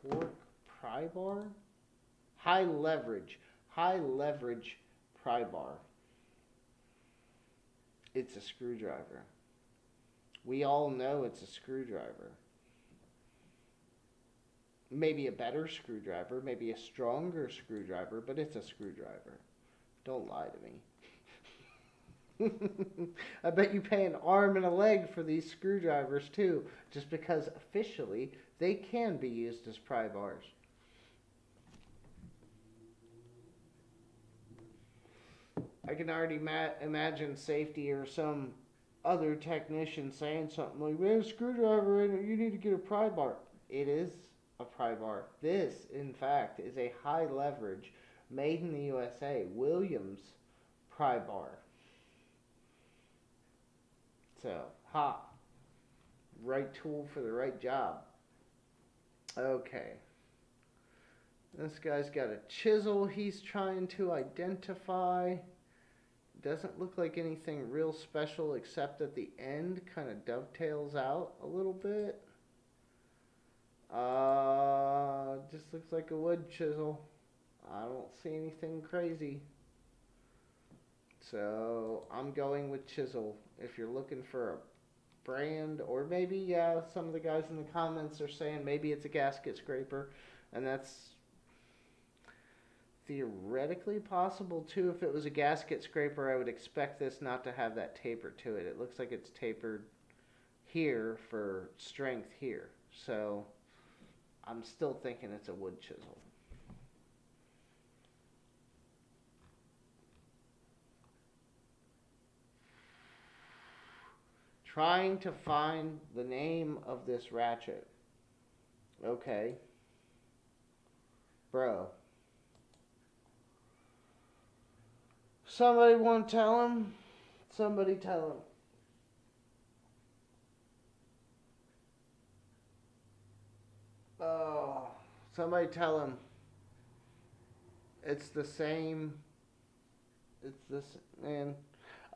torque pry bar? High leverage pry bar. It's a screwdriver. We all know it's a screwdriver. Maybe a better screwdriver, maybe a stronger screwdriver, but it's a screwdriver. Don't lie to me. I bet you pay an arm and a leg for these screwdrivers too, just because officially they can be used as pry bars. I can already imagine safety or some other technician saying something like, "Man, screwdriver in it, you need to get a pry bar." It is a pry bar. This, in fact, is a high leverage, made in the USA, Williams pry bar. So, right tool for the right job. Okay. This guy's got a chisel he's trying to identify. Doesn't look like anything real special except that the end kind of dovetails out a little bit. Just looks like a wood chisel. I don't see anything crazy. So I'm going with chisel. If you're looking for a brand, or maybe some of the guys in the comments are saying maybe it's a gasket scraper, and that's theoretically possible too. If it was a gasket scraper, I would expect this not to have that taper to it. It looks like it's tapered here for strength here. So I'm still thinking it's a wood chisel. Trying to find the name of this ratchet. Okay. Bro. Somebody want to tell him? Somebody tell him. Oh, somebody tell him. It's the same. It's this, man.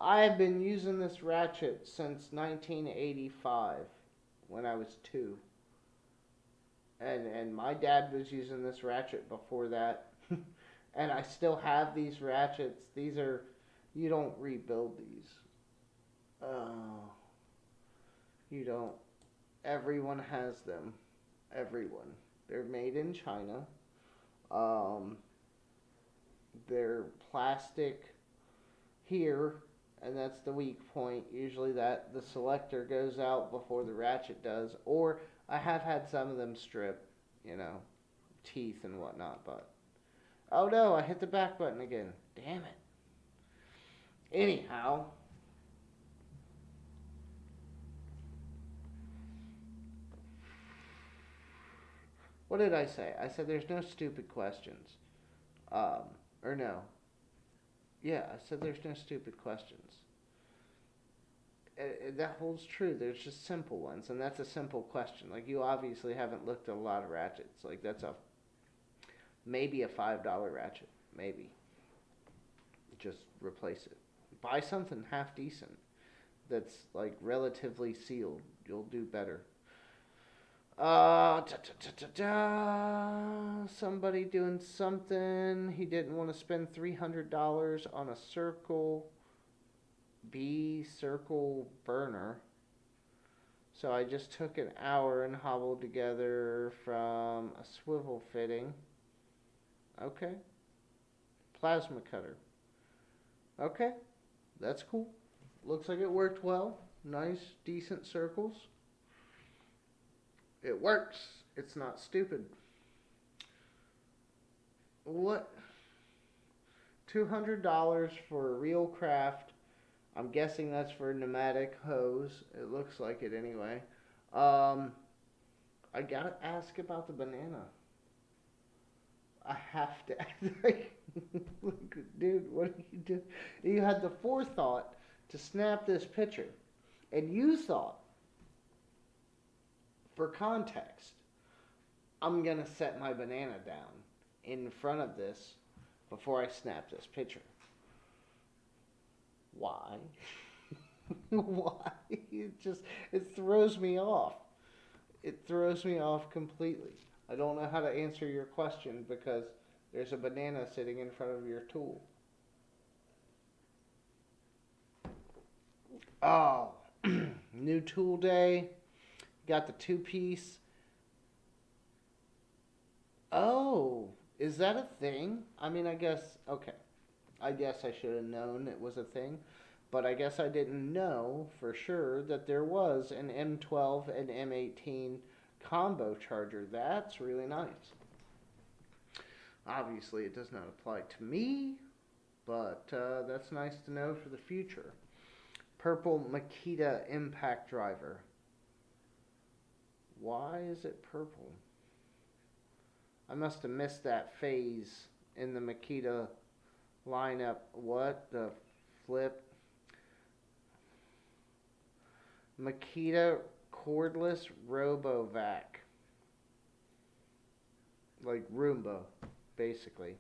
I've been using this ratchet since 1985 when I was 2. And my dad was using this ratchet before that. And I still have these ratchets. These are, you don't rebuild these. Oh, you don't. Everyone has them. Everyone. They're made in China. They're plastic here, and that's the weak point. Usually that the selector goes out before the ratchet does, or I have had some of them strip, teeth and whatnot, but oh no, I hit the back button again. Damn it. Anyhow, what did I say? I said there's no stupid questions. Or no. Yeah, I said there's no stupid questions. That holds true. There's just simple ones, and that's a simple question. Like, you obviously haven't looked at a lot of ratchets. Like, that's maybe a $5 ratchet. Maybe. Just replace it. Buy something half decent. that's like relatively sealed. You'll do better. Somebody doing something. He didn't want to spend $300 on a circle B circle burner. So I just took an hour and hobbled together from a swivel fitting. Okay. Plasma cutter. Okay. That's cool. Looks like it worked well. Nice, decent circles. It works. It's not stupid. What? $200 for a real craft. I'm guessing that's for a pneumatic hose. It looks like it anyway. I gotta ask about the banana. I have to. Like, dude, what do you do? You had the forethought to snap this picture, and you thought, for context, I'm gonna set my banana down in front of this before I snap this picture. Why? Why? It throws me off. It throws me off completely. I don't know how to answer your question because there's a banana sitting in front of your tool. Oh, new tool day. Got the 2-piece. Oh, is that a thing? I mean, I guess, okay. I guess I should have known it was a thing. But I guess I didn't know for sure that there was an M12 and M18 combo charger. That's really nice. Obviously, it does not apply to me, but that's nice to know for the future. Purple Makita impact driver. Why is it purple? I must have missed that phase in the Makita lineup. What the flip? Makita cordless RoboVac. Like Roomba, basically.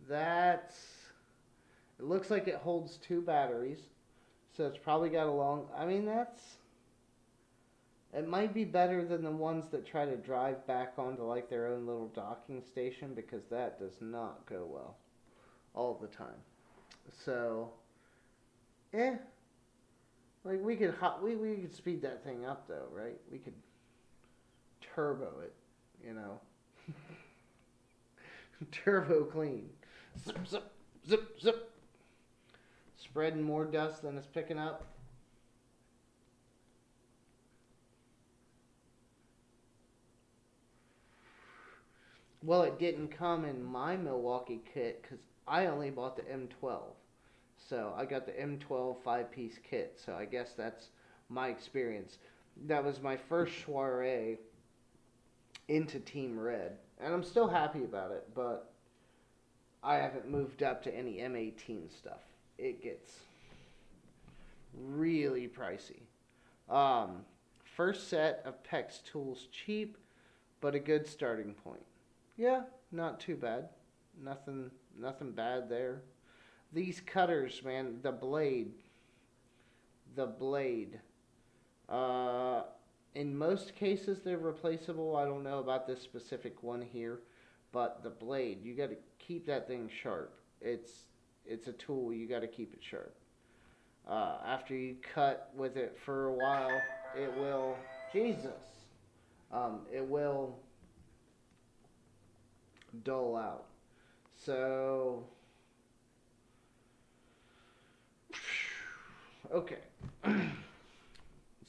That's... It looks like it holds 2 batteries. So it's probably got a long... I mean, that's... It might be better than the ones that try to drive back onto like their own little docking station, because that does not go well all the time. So, like we could speed that thing up though, right? We could turbo it, you know. Turbo clean. Zip, zip, zip, zip. Spreading more dust than it's picking up. Well, it didn't come in my Milwaukee kit because I only bought the M12. So I got the M12 5-piece kit. So I guess that's my experience. That was my first soiree into Team Red. And I'm still happy about it, but I haven't moved up to any M18 stuff. It gets really pricey. First set of PEX tools cheap, but a good starting point. Yeah, not too bad. Nothing bad there. These cutters, man, the blade. In most cases, they're replaceable. I don't know about this specific one here, but the blade, you got to keep that thing sharp. It's a tool. You got to keep it sharp. After you cut with it for a while, it will. Jesus. It will dull out. So, okay.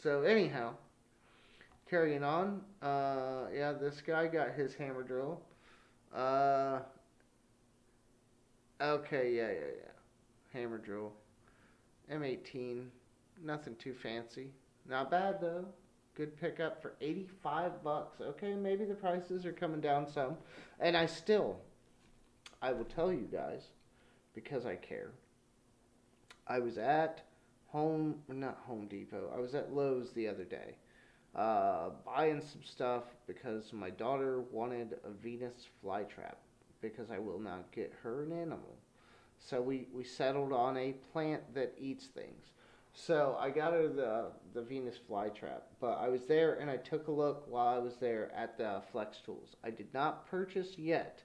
So anyhow, carrying on. Yeah, this guy got his hammer drill. Okay, yeah. Hammer drill. M18. Nothing too fancy. Not bad though. Good pickup for $85. Okay, maybe the prices are coming down some. And I will tell you guys, because I care. I was at not Home Depot. I was at Lowe's the other day. buying some stuff because my daughter wanted a Venus flytrap because I will not get her an animal. So we settled on a plant that eats things. So I got her the Venus flytrap, but I was there and I took a look while I was there at the Flex Tools. I did not purchase yet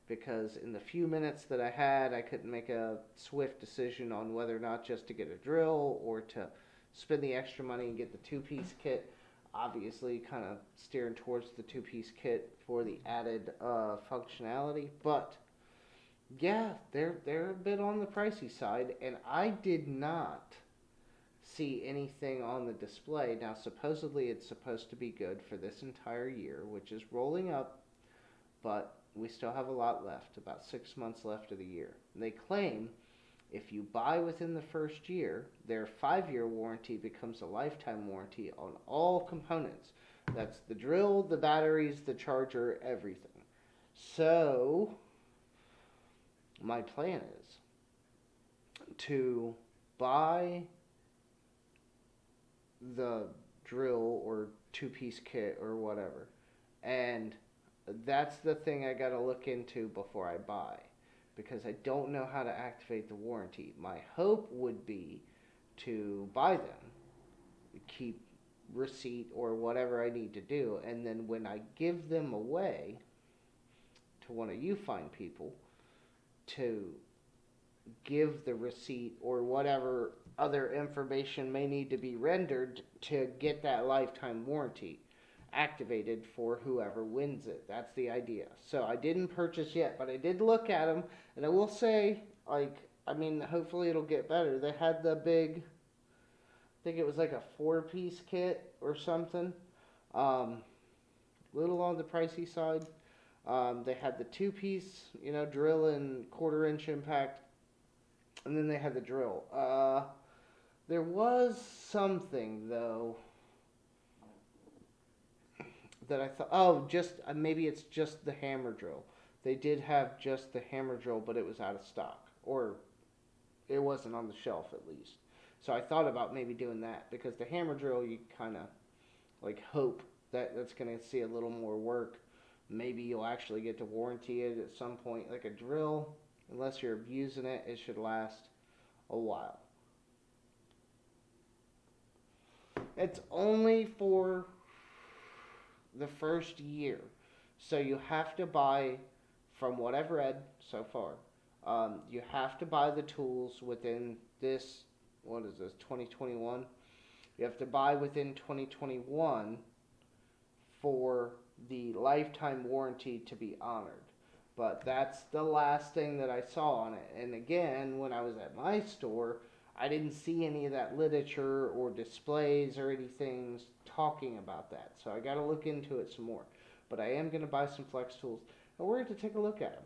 because in the few minutes that I had, I couldn't make a swift decision on whether or not just to get a drill or to spend the extra money and get the two-piece kit. Obviously, kind of steering towards the two-piece kit for the added functionality, but yeah, they're a bit on the pricey side, and I did not see anything on the display. Now, supposedly it's supposed to be good for this entire year, which is rolling up, but we still have a lot left, about 6 months left of the year. They claim if you buy within the first year, their 5-year warranty becomes a lifetime warranty on all components. That's the drill, the batteries, the charger, everything. So, my plan is to buy the drill or two-piece kit or whatever. And that's the thing I got to look into before I buy, because I don't know how to activate the warranty. My hope would be to buy them, keep receipt or whatever I need to do, and then when I give them away to one of you fine people, to give the receipt or whatever other information may need to be rendered to get that lifetime warranty activated for whoever wins it. That's the idea. So I didn't purchase yet, but I did look at them, and I will say, hopefully it'll get better. They had the big, I think it was like a 4-piece kit or something. Little on the pricey side. They had the 2-piece, drill and 1/4-inch impact, and then they had the drill. There was something though that I thought, maybe it's just the hammer drill. They did have just the hammer drill, but it was out of stock, or it wasn't on the shelf at least. So I thought about maybe doing that, because the hammer drill you kind of hope that that's going to see a little more work. Maybe you'll actually get to warranty it at some point. Like a drill, unless you're abusing it, it should last a while. It's only for the first year. So you have to buy, from what I've read so far, you have to buy the tools within this, 2021? You have to buy within 2021 for the lifetime warranty to be honored. But that's the last thing that I saw on it. And again, when I was at my store, I didn't see any of that literature or displays or anything talking about that. So I got to look into it some more. But I am going to buy some Flex tools, and we're going to take a look at them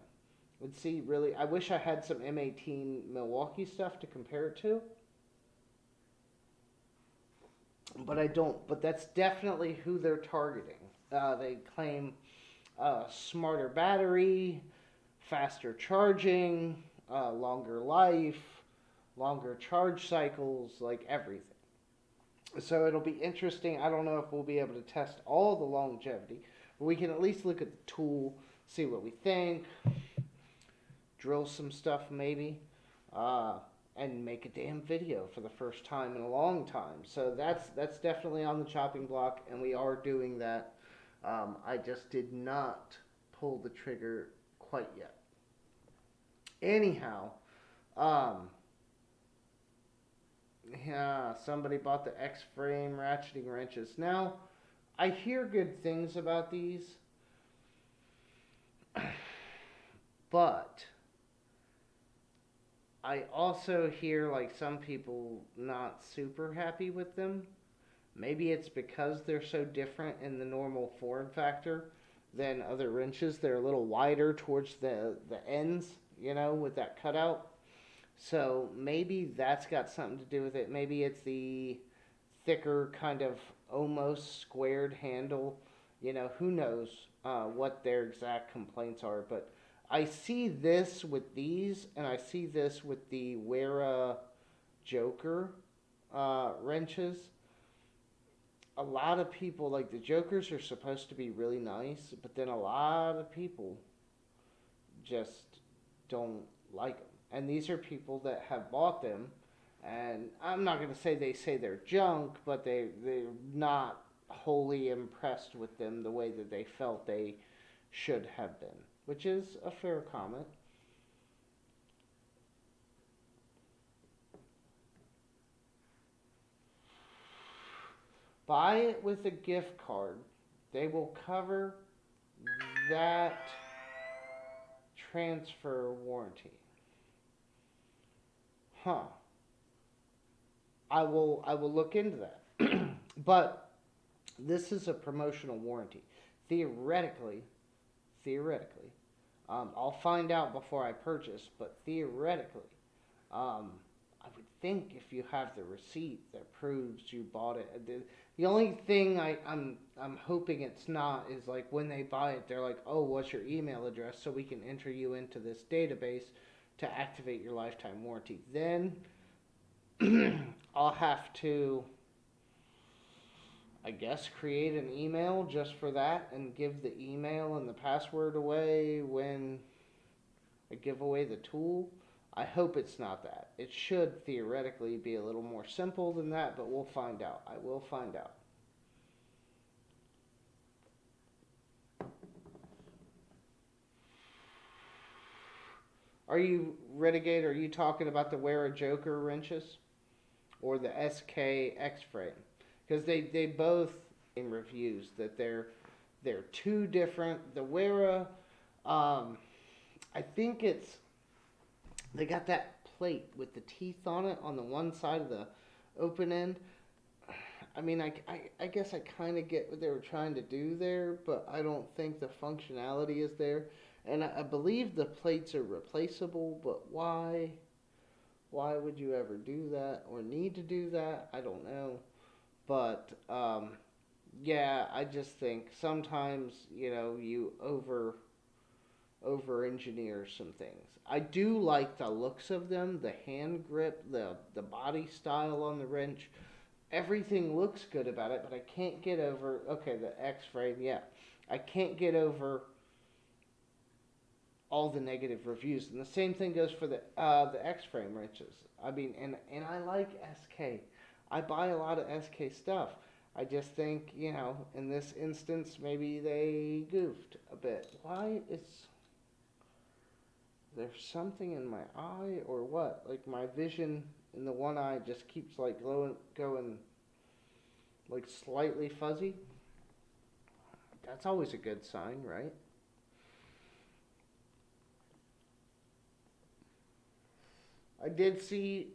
and see. Really, I wish I had some M18 Milwaukee stuff to compare it to, but I don't. But that's definitely who they're targeting. They claim smarter battery, faster charging, longer life, longer charge cycles, like everything. So it'll be interesting. I don't know if we'll be able to test all the longevity, but we can at least look at the tool, see what we think, drill some stuff maybe, and make a damn video for the first time in a long time. So that's definitely on the chopping block, and we are doing that. I just did not pull the trigger quite yet. Anyhow, yeah, somebody bought the X-frame ratcheting wrenches. Now, I hear good things about these, but I also hear some people not super happy with them. Maybe it's because they're so different in the normal form factor than other wrenches. They're a little wider towards the ends, with that cutout. So maybe that's got something to do with it. Maybe it's the thicker kind of almost squared handle. Who knows what their exact complaints are. But I see this with these, and I see this with the Wera Joker wrenches. a lot of people, like the jokers are supposed to be really nice, but then a lot of people just don't like them. And these are people that have bought them, and I'm not going to say they're junk, but they're not wholly impressed with them the way that they felt they should have been, which is a fair comment. Buy it with a gift card. They will cover that transfer warranty. Huh. I will look into that. But this is a promotional warranty. Theoretically, theoretically, I'll find out before I purchase, but theoretically, um, I would think if you have the receipt that proves you bought it, the only thing I'm hoping it's not is like when they buy it, they're like, oh, what's your email address so we can enter you into this database to activate your lifetime warranty. Then I'll have to, I guess, create an email just for that and give the email and the password away when I give away the tool. I hope it's not that. It should theoretically be a little more simple than that, but we'll find out. I will find out. Are you, Renegade, are you talking about the Wear a Joker wrenches or the SK X frame? Because they both in reviews that they're two different. The Wera, I think it's they got that plate with the teeth on it on the one side of the open end. I mean, I guess I kind of get what they were trying to do there, but I don't think the functionality is there. And I believe the plates are replaceable, but why? Why would you ever do that or need to do that? I don't know. But yeah, I just think sometimes you over engineer some things. I do like the looks of them, the hand grip, the body style on the wrench. Everything looks good about it, but I can't get over okay, the X frame, yeah. I can't get over all the negative reviews. And the same thing goes for the X frame wrenches. I mean, and I like SK. I buy a lot of SK stuff. I just think, in this instance, maybe they goofed a bit. Why is there something in my eye or what? Like my vision in the one eye just keeps like going like slightly fuzzy. That's always a good sign, right? I did see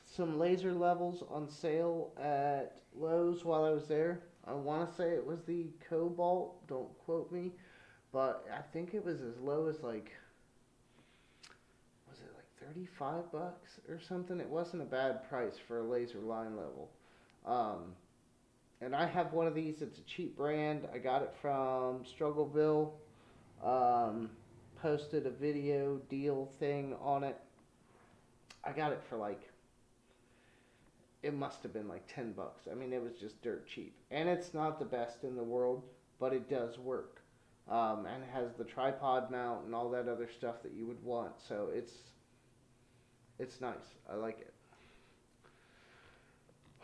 some laser levels on sale at Lowe's while I was there. I want to say it was the Cobalt. Don't quote me, but I think it was as low as like, was it like $35 or something? It wasn't a bad price for a laser line level. Um, and I have one of these. It's a cheap brand. I got it from Struggleville. Um, Posted a video deal thing on it. I got it for like, it must have been like $10. I mean, it was just dirt cheap, and it's not the best in the world, but it does work, and it has the tripod mount and all that other stuff that you would want. So it's nice. I like it.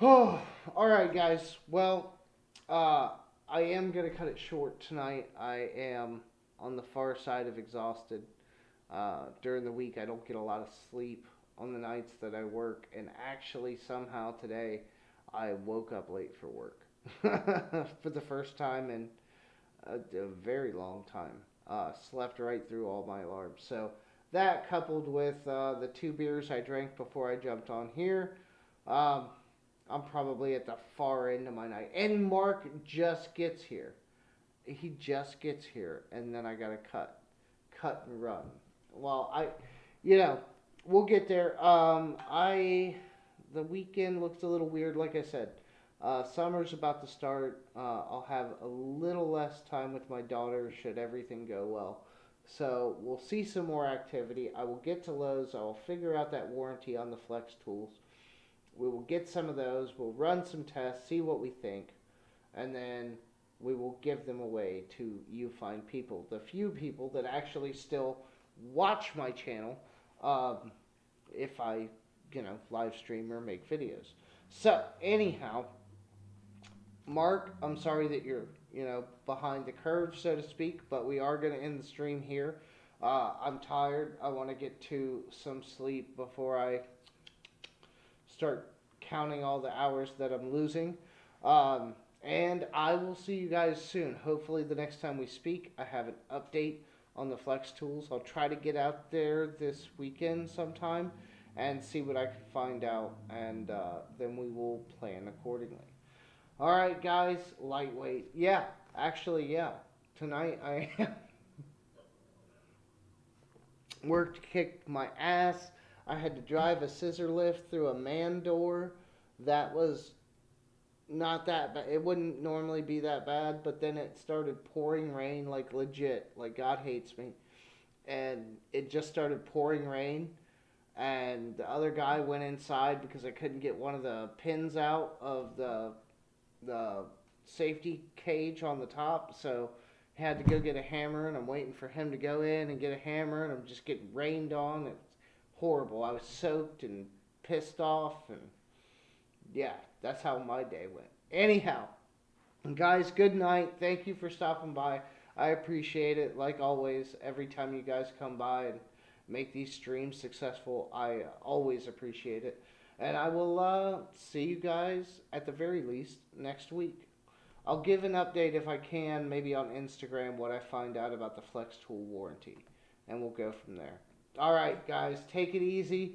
Oh, all right, guys. Well, I am gonna cut it short tonight. I am on the far side of exhausted. During the week, I don't get a lot of sleep on the nights that I work, and actually somehow today I woke up late for work for the first time in a very long time. Slept right through all my alarms. So that coupled with the two beers I drank before I jumped on here, um, I'm probably at the far end of my night. And Mark just gets here. He just gets here, and then I gotta cut and run. Well, you know, we'll get there. The weekend looks a little weird. Like I said, summer's about to start. I'll have a little less time with my daughter should everything go well. So we'll see some more activity. I will get to Lowe's. I will figure out that warranty on the Flex tools. We will get some of those. We'll run some tests, see what we think, and then we will give them away to you fine people. The few people that actually still watch my channel, if I, live stream or make videos. So, anyhow, Mark, I'm sorry that you're, behind the curve, so to speak, but we are going to end the stream here. I'm tired. I want to get to some sleep before I start counting all the hours that I'm losing. And I will see you guys soon. Hopefully, the next time we speak, I have an update on the Flex tools. I'll try to get out there this weekend sometime and see what I can find out, and then we will plan accordingly. All right, guys, lightweight. Yeah, actually, yeah. Tonight I worked, kicked my ass. I had to drive a scissor lift through a man door. That was not that bad. It wouldn't normally be that bad, but then it started pouring rain, like legit, like God hates me. And it just started pouring rain. And the other guy went inside because I couldn't get one of the pins out of the safety cage on the top, so I had to go get a hammer, and I'm waiting for him to go in and get a hammer, and I'm just getting rained on. It's horrible. I was soaked and pissed off, and yeah, that's how my day went. Anyhow, guys, good night. Thank you for stopping by. I appreciate it, like always, every time you guys come by and make these streams successful. I always appreciate it. And I will see you guys, at the very least, next week. I'll give an update if I can, maybe on Instagram, what I find out about the Flex Tool warranty. And we'll go from there. Alright, guys, take it easy.